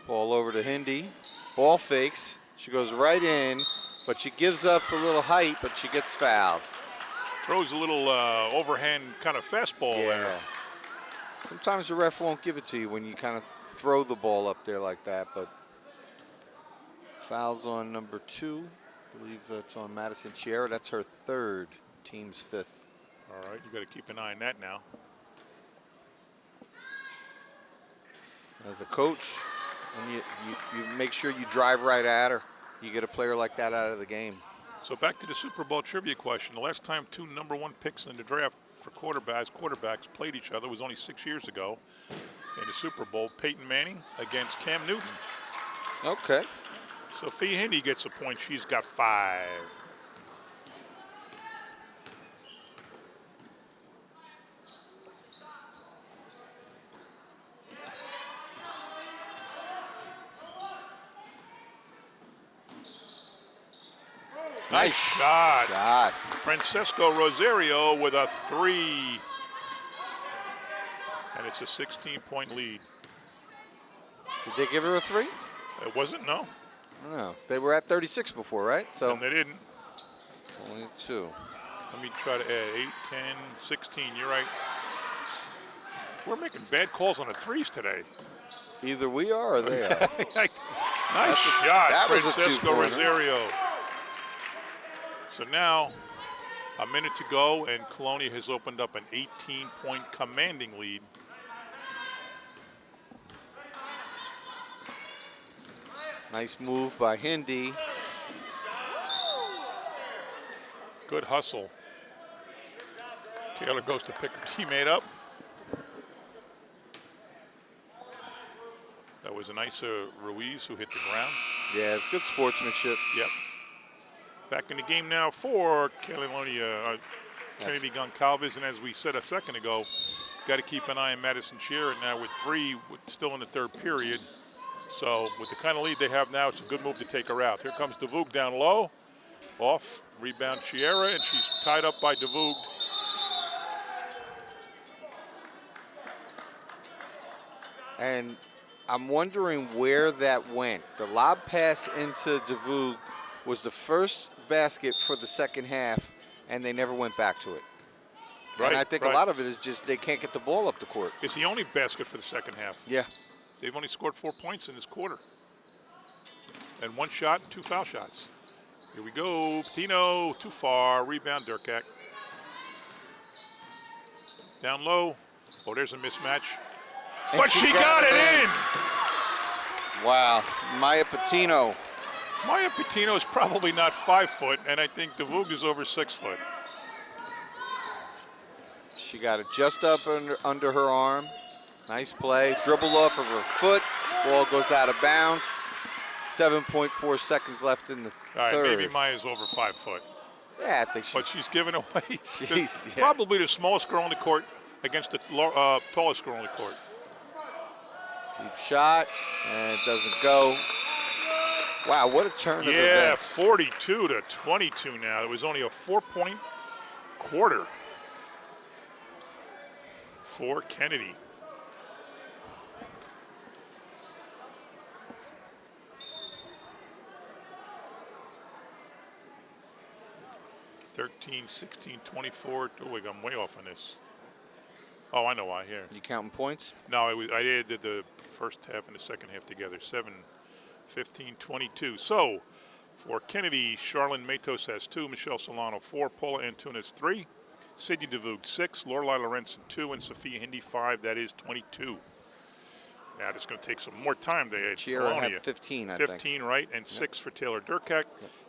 Ball over to Hindy. Ball fakes. She goes right in, but she gives up a little height, but she gets fouled. Throws a little overhand kind of fastball there. Sometimes the ref won't give it to you when you kind of throw the ball up there like that, but fouls on number 2. I believe it's on Madison Chiera. That's her 3rd, team's 5th. All right, you got to keep an eye on that now. As a coach, and you make sure you drive right at her. You get a player like that out of the game. So back to the Super Bowl trivia question. The last time 2 number 1 picks in the draft for quarterbacks played each other was only 6 years ago in the Super Bowl. Peyton Manning against Cam Newton. Okay. Sophia Hindy gets a point. She's got 5. Nice shot. Francesco Rosario with a 3. And it's a 16-point lead. Did they give her a 3? It wasn't, no. No. They were at 36 before, right? So And they didn't. only 2. Let me try to add 8, 10, 16. You're right. We're making bad calls on the 3s today. Either we are or they are. Nice shot, that was a Francesco two-pointer. Rosario. So now, a minute to go, and Colonia has opened up an 18-point commanding lead. Nice move by Hindy. Good hustle. Taylor goes to pick her teammate up. That was Anissa Ruiz who hit the ground. Yeah, it's good sportsmanship. Yep. Back in the game now for Colonia, Kennedy Goncalves, and as we said a second ago, got to keep an eye on Madison Chiera now with 3 still in the 3rd period. So with the kind of lead they have now, it's a good move to take her out. Here comes DeVoogd down low. Off, rebound Chiera, and she's tied up by DeVoogd. And I'm wondering where that went. The lob pass into DeVoogd was the first basket for the second half, and they never went back to it. Right, and I think a lot of it is just they can't get the ball up the court. It's the only basket for the second half. Yeah. They've only scored 4 points in this quarter. And 1 shot and 2 foul shots. Here we go. Patino, too far. Rebound, Durkak. Down low. Oh, there's a mismatch. And But she got it in. Wow. Maya Patino. Maya Patino is probably not 5 foot, and I think DeVoogd is over 6 foot. She got it just up under her arm. Nice play. Dribble off of her foot. Ball goes out of bounds. 7.4 seconds left in the All right, third. maybe Maya's over 5 foot. Yeah, I think But she's given away. She's Probably the smallest girl on the court against the tallest girl on the court. Deep shot, and it doesn't go. Wow, what a turn of events. 42 to 22 now. It was only a 4-point quarter for Kennedy. (13, 16, 24). Oh, wait, I'm way off on this. Oh, I know why. Here. You counting points? No, I added the first half and the second half together. 7, 15, 22. So, for Kennedy, Charlene Matos has 2, Michelle Solano 4, Paula Antunes 3, Sydney DeVoog 6, Lorelai Lorenzen 2, and Sophia Hindi 5. That is 22. Now it's going to take some more time to add. Chiara had 15, I think. 15, right, and 6 for Taylor Durkak,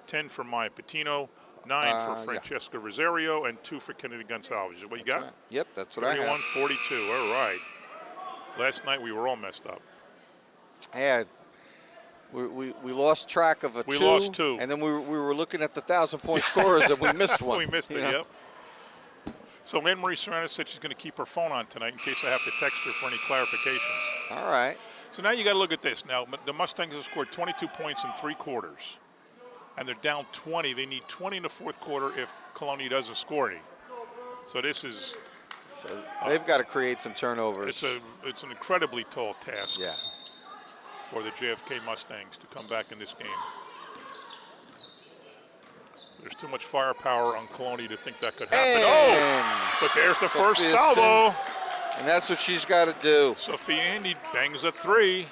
10 for Maya Patino, 9 for Francesca Rosario, and 2 for Kennedy Gonsalves. Is that what you got? Right. Yep, that's what I have. 31-42. All right. Last night we were all messed up. Yeah, we lost track of a 2. We lost 2. And then we were looking at the 1,000-point scorers and we missed one. We missed it, yep. So Anne Marie Serrano said she's going to keep her phone on tonight in case I have to text her for any clarifications. All right. So now you got to look at this. Now the Mustangs have scored 22 points in 3 quarters, and they're down 20. They need 20 in the fourth quarter if Colonia doesn't score any. So this is. So they've got to create some turnovers. It's an incredibly tall task. Yeah. For the JFK Mustangs to come back in this game. There's too much firepower on Colonia to think that could happen. And but there's the Sophia first salvo. And that's what she's got to do. Sophia Andy bangs a 3.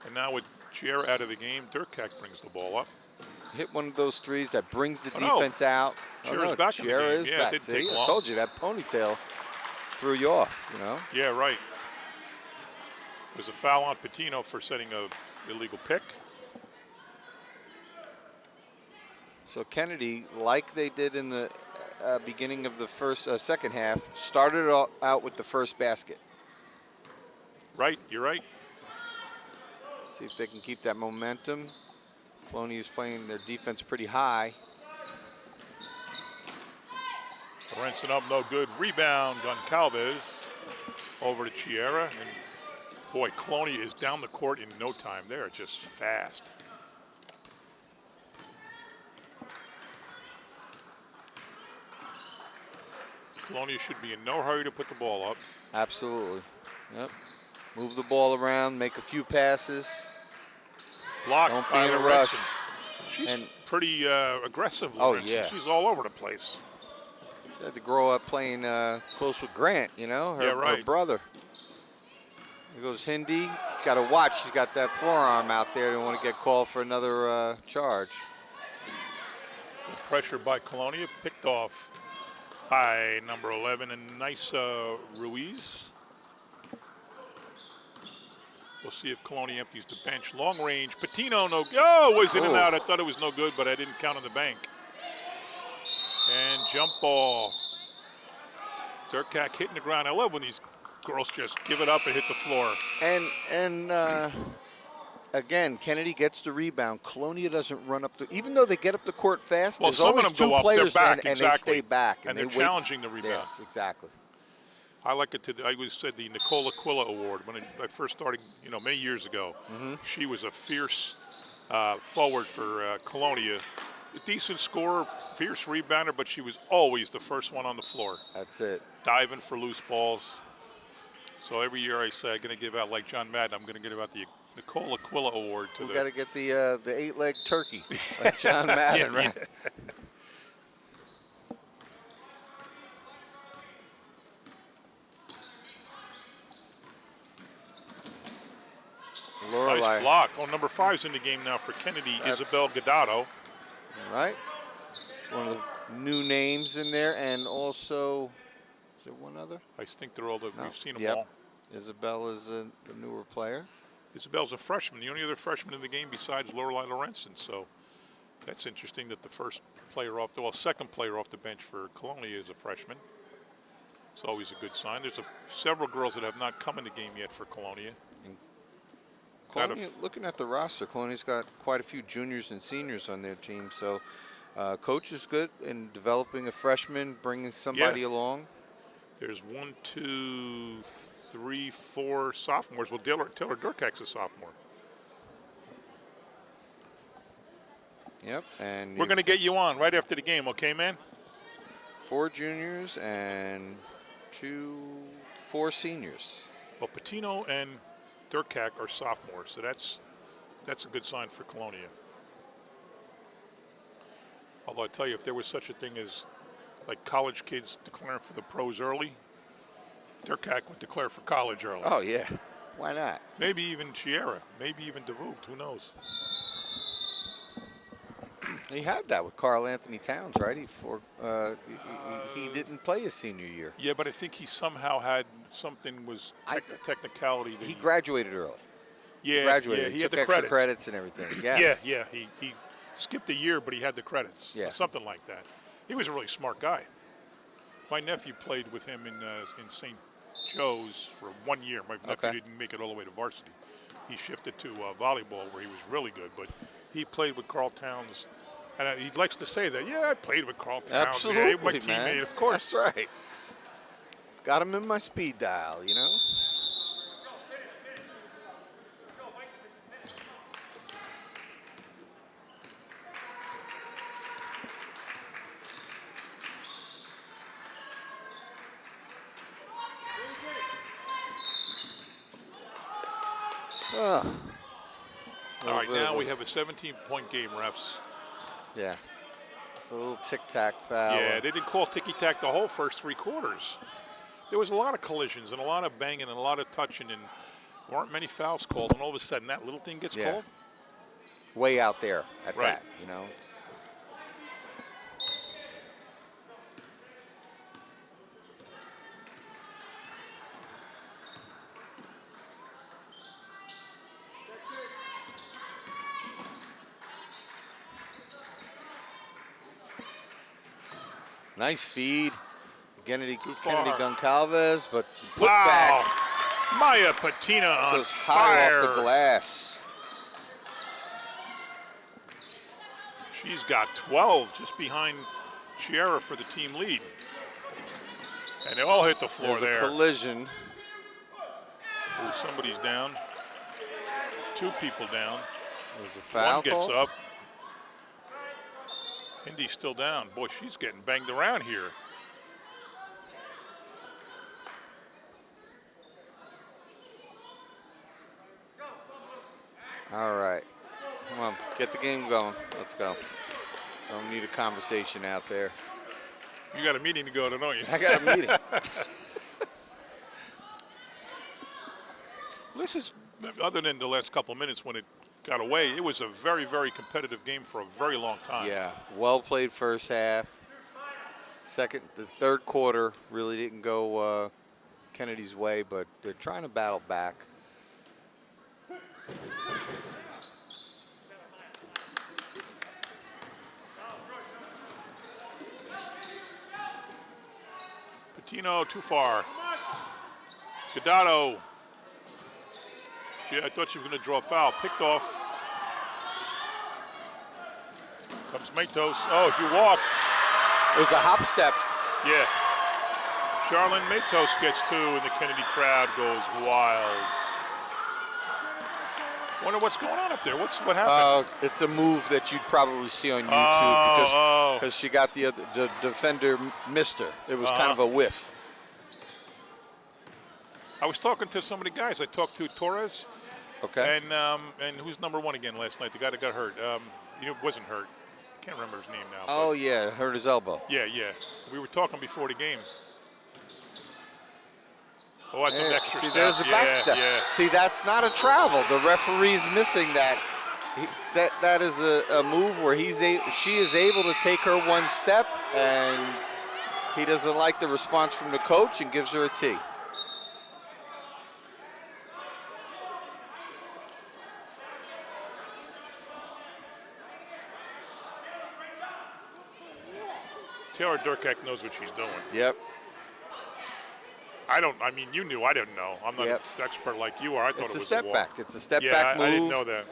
And now with Chiara out of the game, Durkak brings the ball up. Hit one of those threes that brings the defense out. Chiara's back Chiara in the game. is Yeah, back. it didn't See, take long. I told you that ponytail threw you off, you know? Yeah, right. There's a foul on Patino for setting a illegal pick. So Kennedy, like they did in the beginning of the second half, started out with the first basket. Right, you're right. See if they can keep that momentum. Colonia is playing their defense pretty high. Lorenzen up, no good. Rebound, Goncalves over to Chiara. And boy, Colonia is down the court in no time. They're just fast. Colonia should be in no hurry to put the ball up. Absolutely. Yep. Move the ball around, make a few passes. Blocked Don't be by in a Lorenzen. rush. She's pretty aggressive, Lorenzen. Oh, yeah. She's all over the place. She had to grow up playing close with Grant, you know, her brother. Here goes Hindi. She's got to watch. She's got that forearm out there. Don't want to get called for another charge. Good pressure by Colonia, picked off by number 11, and nice Ruiz. We'll see if Colonia empties the bench. Long range, Patino, was in and out. I thought it was no good, but I didn't count on the bank. And jump ball. Durkak hitting the ground. I love when these girls just give it up and hit the floor. And again, Kennedy gets the rebound. Colonia doesn't run up even though they get up the court fast. Well, there's some of always them two go up, players they're back, and exactly. they stay back. And they're challenging the rebound. Yes, exactly. I like it I always said the Nicole Aquila Award when I first started, many years ago. She was a fierce forward for Colonia. A decent scorer, fierce rebounder, but she was always the first one on the floor. That's it. Diving for loose balls. So every year I say I'm going to give out, like John Madden, I'm going to give out the Nicole Aquila Award to we got to get the 8-leg turkey, like John Madden, yeah, right? Yeah. Lorelai. Nice block. Oh, number 5's in the game now for Kennedy, Isabel Gaddato. Right. It's one of the new names in there, and also, is there one other? I think they're all we've seen them Yep. all. Isabel is the newer player. Isabel's a freshman, the only other freshman in the game besides Lorelai Lorenzen. So that's interesting that the second player off the bench for Colonia is a freshman. It's always a good sign. There's several girls that have not come in the game yet for Colonia. Colonia, looking at the roster, Colonia's got quite a few juniors and seniors on their team. So, coach is good in developing a freshman, bringing somebody along. There's 1, 2, 3, 4 sophomores. Well, Taylor Durkak's a sophomore. Yep, and we're going to get you on right after the game, okay, man? 4 juniors and 4 seniors. Well, Patino and Durkak are sophomores, so that's a good sign for Colonia. Although I tell you, if there was such a thing as like college kids declaring for the pros early, Durkak would declare for college early. Oh yeah, why not? Maybe even Sierra, maybe even DeVoot, who knows? He had that with Carl Anthony Towns, right? He didn't play his senior year. Yeah, but I think he somehow had something was technicality. That he graduated early. Yeah, graduated. Yeah, he took had the extra credits and everything. Yes. Yeah. He skipped a year, but he had the credits. Yeah, something like that. He was a really smart guy. My nephew played with him in St. Joe's for 1 year. My nephew didn't make it all the way to varsity. He shifted to volleyball, where he was really good. But he played with Carl Towns. And he likes to say that, yeah, I played with Carl Towns. Absolutely, yeah, my teammate, man. of course. That's right. Got him in my speed dial, you know. All right, now we have a 17-point game, refs. Yeah. It's a little tic-tac foul. Yeah, they didn't call ticky-tack the whole first 3 quarters. There was a lot of collisions and a lot of banging and a lot of touching, and weren't many fouls called, and all of a sudden that little thing gets called. Way out there at that, you know. Nice feed. Kennedy Goncalves, but put back. Maya Patino on goes fire. High off the glass. She's got 12, just behind Sierra for the team lead. And they all hit the floor. There's a collision. Ooh, somebody's down. 2 people down. There's a foul. One gets up. Indy's still down. Boy, she's getting banged around here. All right. Come on, get the game going. Let's go. Don't need a conversation out there. You got a meeting to go to, don't you? I got a meeting. This is, other than the last couple of minutes when it got away, it was a very, very competitive game for a very long time. Yeah, well played first half. The third quarter really didn't go Kennedy's way, but they're trying to battle back. Patino too far. Gaddato. Yeah, I thought she was going to draw a foul. Picked off. Comes Matos. Oh, she walked. It was a hop step. Yeah. Charlene Matos gets 2, and the Kennedy crowd goes wild. Wonder what's going on up there. What happened? It's a move that you'd probably see on YouTube because she got the defender missed her. It was kind of a whiff. I was talking to some of the guys. I talked to Torres. Okay. And who's number 1 again last night? The guy that got hurt. Wasn't hurt. Can't remember his name now. Oh yeah, hurt his elbow. Yeah. We were talking before the game. Oh, that's some extra see, step. there's a back step. Yeah. See, that's not a travel. The referee's missing that. That is a move where she is able to take her 1 step, and he doesn't like the response from the coach and gives her a T. Taylor Durkak knows what she's doing. Yep. I mean, you knew. I didn't know. I'm not an expert like you are. I thought It's it a was step a walk. back. It's a step Yeah, back move. I didn't know that.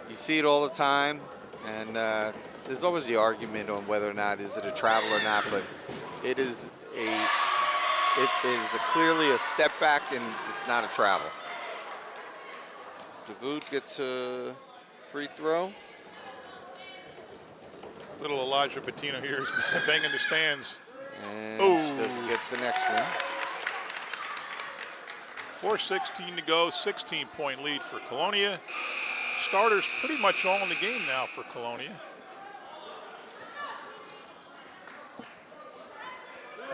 You see it all the time, and there's always the argument on whether or not is it a travel or not, but it is clearly a step back, and it's not a travel. DeVoot gets a free throw. Little Elijah Patino here is banging the stands. And she doesn't get the next one. 4:16 to go, 16-point lead for Colonia. Starters pretty much all in the game now for Colonia.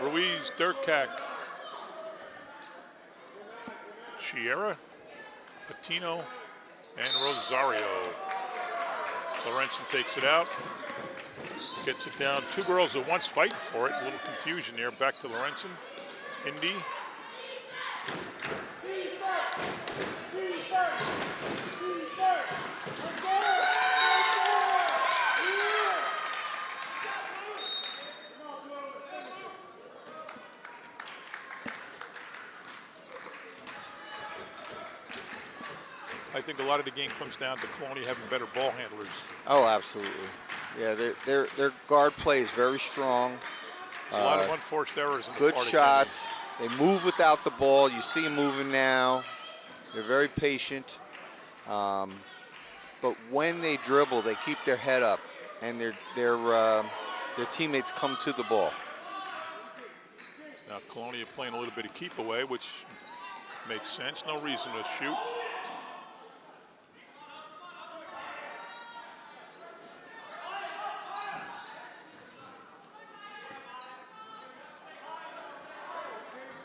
Ruiz, Durkak, Chiera, Patino, and Rosario. Lorenzen takes it out, gets it down. Two girls at once fighting for it. A little confusion there. Back to Lorenzen. Indy. I think a lot of the game comes down to Colonia having better ball handlers. Oh, absolutely. Yeah, their guard play is very strong. A lot of unforced errors. Good shots. They move without the ball. You see them moving now. They're very patient. But when they dribble, they keep their head up, and their teammates come to the ball. Now Colonia playing a little bit of keep away, which makes sense. No reason to shoot.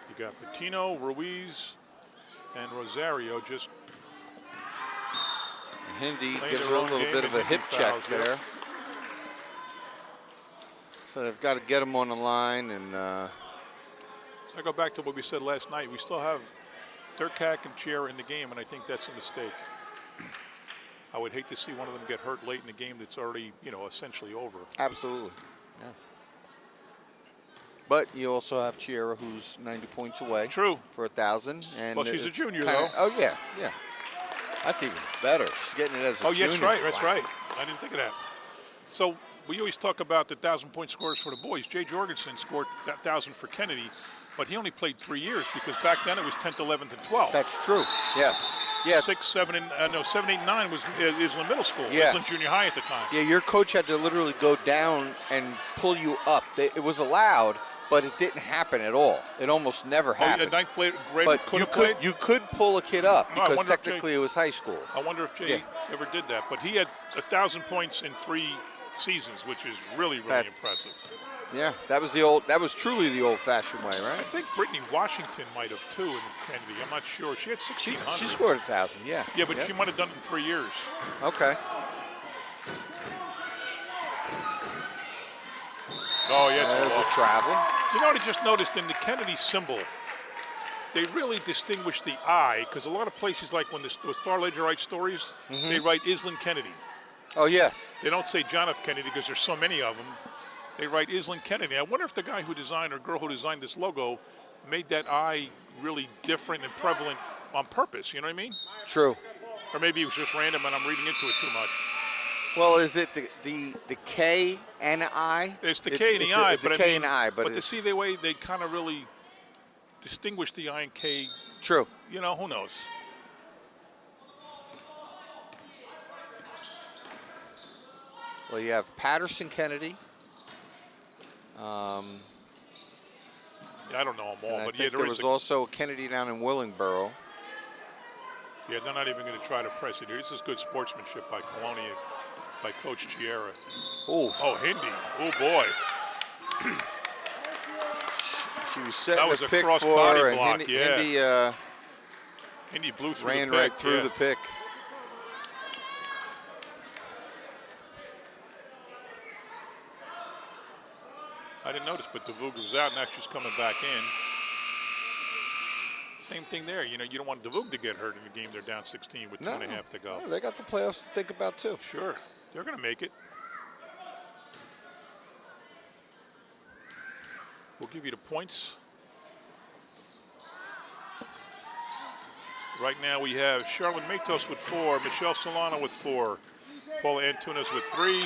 You got Patino, Ruiz, and Rosario just. Hindi gives her a little bit of a hip check there. So they've got to get him on the line. And so I go back to what we said last night. We still have Durkak and Chiera in the game, and I think that's a mistake. I would hate to see one of them get hurt late in the game that's already, essentially over. Absolutely, yeah. But you also have Chiera, who's 90 points away. True. For 1,000. And well, she's a junior, though. Oh, yeah. That's even better. She's getting it as a junior. Oh, yes, right. That's right. I didn't think of that. So we always talk about the 1,000-point scores for the boys. Jay Jorgensen scored that 1,000 for Kennedy, but he only played 3 years because back then it was 10th, 11th, and 12th. That's true. Yes. Yeah. 6, 7, and 7, 8, 9 was Island Middle School. Yeah. Island Junior High at the time. Yeah, your coach had to literally go down and pull you up. It was allowed, but it didn't happen at all. It almost never happened. Oh, ninth grade but could have played? You could pull a kid up No, because technically it was high school. I wonder if Jay ever did that. But he had 1,000 points in 3 seasons, which is really impressive. Yeah, that was truly the old-fashioned way, right? I think Brittany Washington might have too in Kennedy. I'm not sure. She had 1,600. She scored 1,000, yeah. Yeah, but she might have done it in 3 years. Okay. Oh, yes. There's a travel. You know what I just noticed in the Kennedy symbol? They really distinguish the I, because a lot of places, like when the Star Ledger writes stories, they write Island Kennedy. Oh, yes. They don't say John F. Kennedy because there's so many of them. They write Island Kennedy. I wonder if the guy who designed, or girl who designed this logo, made that I really different and prevalent on purpose. You know what I mean? True. Or maybe it was just random and I'm reading into it too much. Well, is it the K and I? It's the K and the I, but K and I, but to see the way they kind of really distinguish the I and K. True. Who knows? Well, you have Patterson Kennedy. I don't know them all, but there was also a Kennedy down in Willingboro. Yeah, they're not even going to try to press it here. This is good sportsmanship by Colonia, by Coach Chiera. Oh, Hindi. Oh, boy. She was setting that was a a pick cross-body for block, yeah. Hindi blew through ran the pick. Right through the pick. I didn't notice, but DeVoog was out, and now she's coming back in. Same thing there. You don't want DeVoog to get hurt in the game. They're down 16 with 2.5 to go. No, they got the playoffs to think about, too. Sure. They're going to make it. We'll give you the points. Right now we have Charlotte Matos with 4, Michelle Solano with 4, Paula Antunes with 3,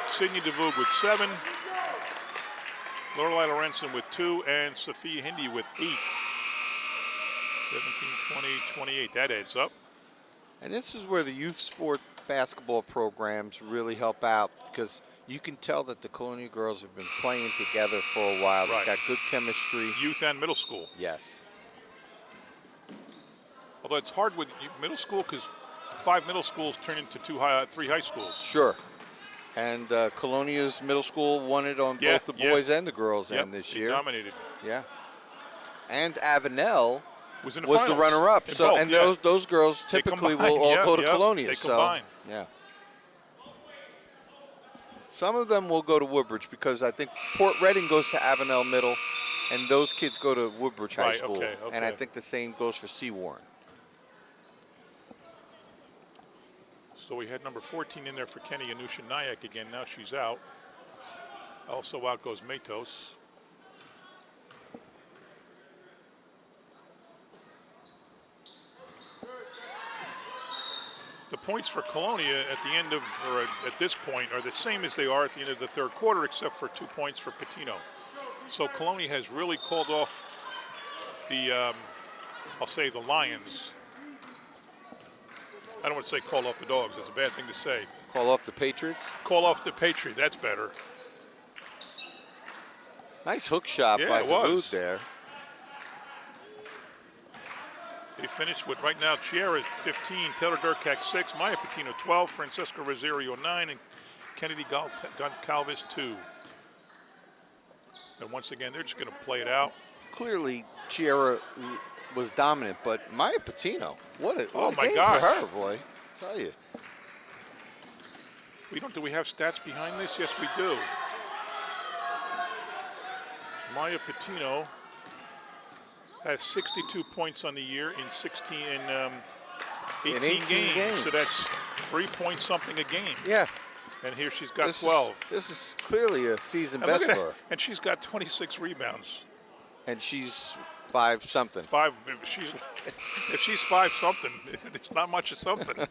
Sydney DeVoog with 7, Lorelei Lorenzen with 2, and Sophia Hindi with 8. 17, 20, 28. That adds up. And this is where the youth sport basketball programs really help out, because you can tell that the Colonial girls have been playing together for a while. Right. They've got good chemistry. Youth and middle school. Yes. Although it's hard with middle school because 5 middle schools turn into 3 high schools. Sure. And Colonia's middle school won it on both the boys and the girls end this year. Dominated. Yeah. And Avenel was the runner-up. So both, and those girls typically will all go to Colonia. They combine. Yeah. Some of them will go to Woodbridge because I think Port Reading goes to Avenel Middle, and those kids go to Woodbridge High School. Okay. And I think the same goes for Seawarren. So we had number 14 in there for Kenny Anusha Nayak again. Now she's out. Also out goes Matos. The points for Colonia at the end of, or at this point, are the same as they are at the end of the third quarter, except for 2 points for Patino. So Colonia has really called off the, I'll say the Lions. I don't want to say call off the Dogs. That's a bad thing to say. Call off the Patriots? Call off the Patriot. That's better. Nice hook shot by DeVood there. They finished with, right now, Chiara 15, Taylor Durkak 6, Maya Patino 12, Francesca Rosario 9, and Kennedy Goncalves 2. And once again, they're just going to play it out. Clearly, Chiara was dominant, but Maya Patino, what a game gosh. for her, boy. I tell you. Do we have stats behind this? Yes, we do. Maya Patino has 62 points on the year in 18 games. So that's 3 points something a game. Yeah. And here she's got 12. This is clearly a season best for her. And she's got 26 rebounds. And she's 5 something. If she's 5 something, there's not much of something.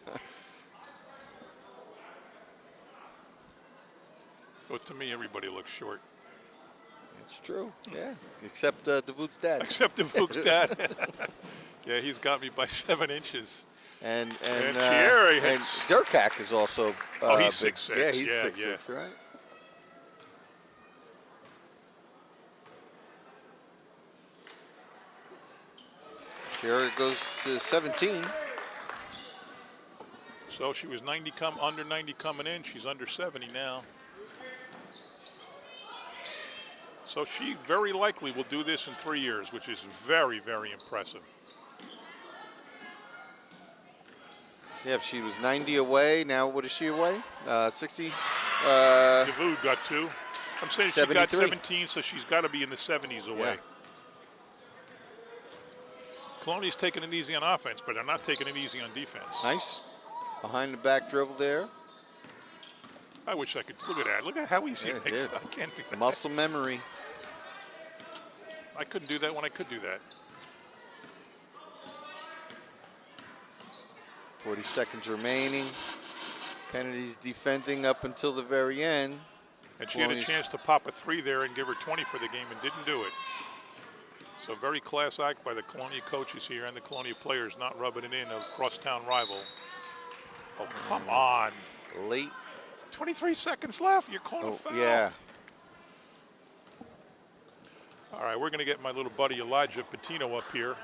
But to me, everybody looks short. It's true, yeah. Except DeVoog's dad. Except DeVoog's dad. Yeah, he's got me by 7 inches. And Durkak is also. He's 6'6". Yeah, he's 6'6", right? Chiara goes to 17. So she was under 90 coming in. She's under 70 now. So she very likely will do this in 3 years, which is very, very impressive. Yeah, if she was 90 away, now what is she away? 60? DeVood got 2. I'm saying 73. She got 17, so she's got to be in the 70s away. Yeah. Colonia's taking it easy on offense, but they're not taking it easy on defense. Nice behind the back dribble there. I wish I could. Look at that. Look at how easy it makes it. I can't do that. Muscle memory. I couldn't do that when I could do that. 40 seconds remaining. Kennedy's defending up until the very end. And she had a chance to pop a 3 there and give her 20 for the game and didn't do it. So very class act by the Colonia coaches here and the Colonia players not rubbing it in, a crosstown rival. Oh, come on. Late. 23 seconds left. You're calling a foul. Yeah. All right, we're going to get my little buddy Elijah Patino up here.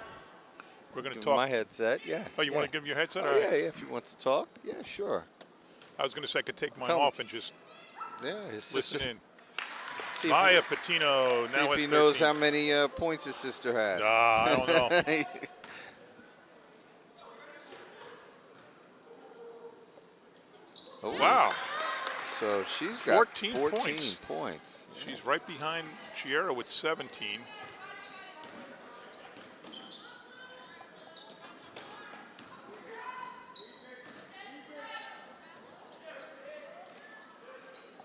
We're going to talk. My headset, yeah. Oh, you want to give him your headset? Oh, yeah, if you want to talk. Yeah, sure. I was going to say I could take mine off and just listen in. Maya Patino. See if he knows how many points his sister had. I don't know. Wow. So she's got 14 points. She's right behind Chiara with 17.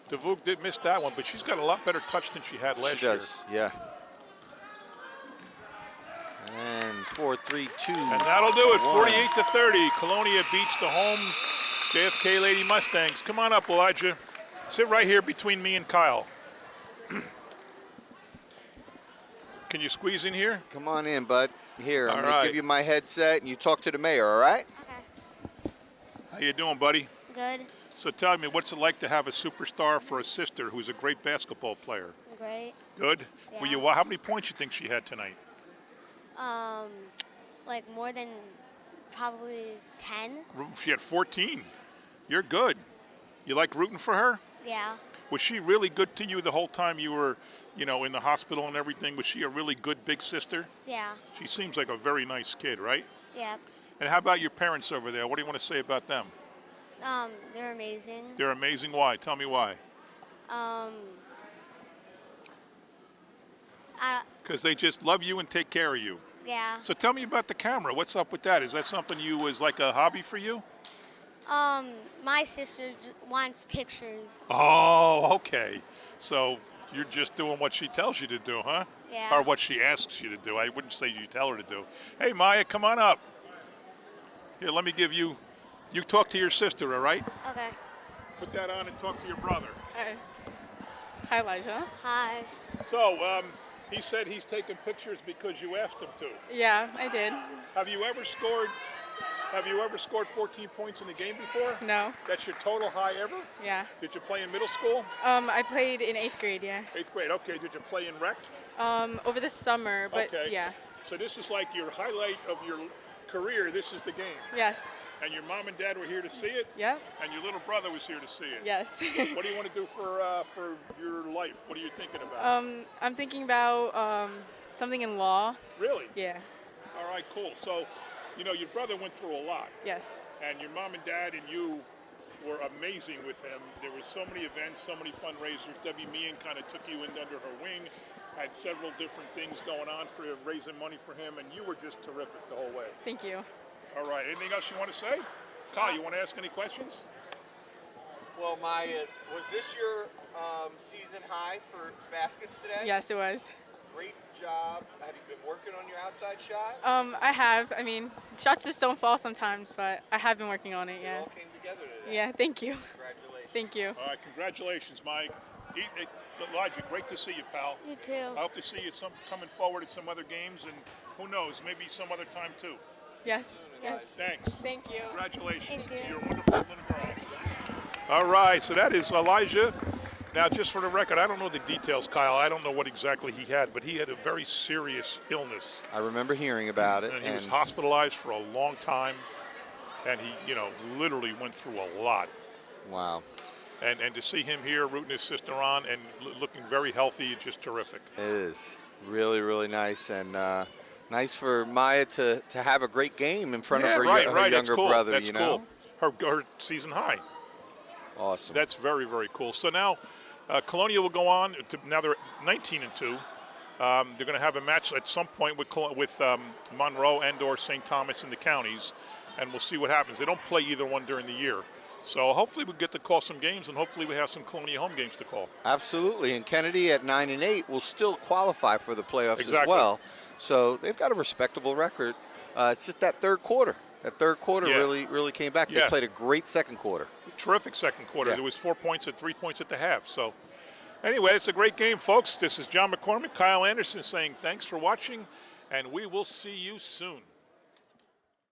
DeVoog did miss that one, but she's got a lot better touch than she had last year. Yeah. And 4-3-2. And that'll do it, 1. 48-30. Colonia beats the home JFK Lady Mustangs. Come on up, Elijah. Sit right here between me and Kyle. Can you squeeze in here? Come on in, bud. Here, I'm All going right. to give you my headset, and you talk to the mayor, all right? Okay. How you doing, buddy? Good. So tell me, what's it like to have a superstar for a sister who's a great basketball player? Great. Good? Yeah. How many points you think she had tonight? Like more than probably 10. She had 14. You're good. You like rooting for her? Yeah. Was she really good to you the whole time you were, in the hospital and everything? Was she a really good big sister? Yeah. She seems like a very nice kid, right? Yep. And how about your parents over there? What do you want to say about them? They're amazing. They're amazing. Why? Tell me why. Because they just love you and take care of you. Yeah. So tell me about the camera. What's up with that? Is that something was like a hobby for you? My sister wants pictures. Oh, okay. So you're just doing what she tells you to do, huh? Yeah. Or what she asks you to do. I wouldn't say you tell her to do. Hey, Maya, come on up. Here, let me give you talk to your sister, all right? Okay. Put that on and talk to your brother. Hi. Hi, Elijah. Hi. So, he said he's taking pictures because you asked him to. Yeah, I did. Have you ever scored 14 points in a game before? No. That's your total high ever? Yeah. Did you play in middle school? I played in 8th grade, yeah. 8th grade, okay. Did you play in rec? Over the summer, but Okay. yeah. So this is like your highlight of your career. This is the game. Yes. And your mom and dad were here to see it? Yep. And your little brother was here to see it? Yes. What do you want to do for your life? What are you thinking about? I'm thinking about something in law. Really? Yeah. All right, cool. So, your brother went through a lot. Yes. And your mom and dad and you were amazing with him. There were so many events, so many fundraisers. Debbie Meehan kind of took you in under her wing, had several different things going on for raising money for him, and you were just terrific the whole way. Thank you. All right, anything else you want to say? Kyle, you want to ask any questions? Well, Maya, was this your season high for baskets today? Yes, it was. Great job. Have you been working on your outside shot? I have. I mean, shots just don't fall sometimes, but I have been working on it, It yeah. all came together today. Yeah, thank you. Congratulations. Thank you. All right, congratulations, Mike. Elijah, great to see you, pal. You too. I hope to see you coming forward at some other games, and who knows, maybe some other time too. Yes. Yes. Thanks. Thank you. Congratulations. Thank you. You're a wonderful little girl. All right, so that is Elijah. Now, just for the record, I don't know the details, Kyle. I don't know what exactly he had, but he had a very serious illness. I remember hearing about it. And he was hospitalized for a long time, and he, literally went through a lot. Wow. And to see him here rooting his sister on and looking very healthy, it's just terrific. It is really, really nice, and nice for Maya to have a great game in front of her, her That's younger cool. brother. That's cool. Her season high. Awesome. That's very, very cool. So now Colonia will go on to, now they're 19-2. They're going to have a match at some point with Monroe and/or St. Thomas in the counties, and we'll see what happens. They don't play either one during the year. So hopefully we'll get to call some games, and hopefully we have some Colonia home games to call. Absolutely, and Kennedy at 9-8 will still qualify for the playoffs as Exactly. well. So they've got a respectable record. It's just that third quarter. That third quarter really came back. They played a great second quarter. Terrific second quarter. Yeah. There was 4 points and 3 points at the half. So anyway, it's a great game, folks. This is John McCormick, Kyle Anderson saying thanks for watching, and we will see you soon.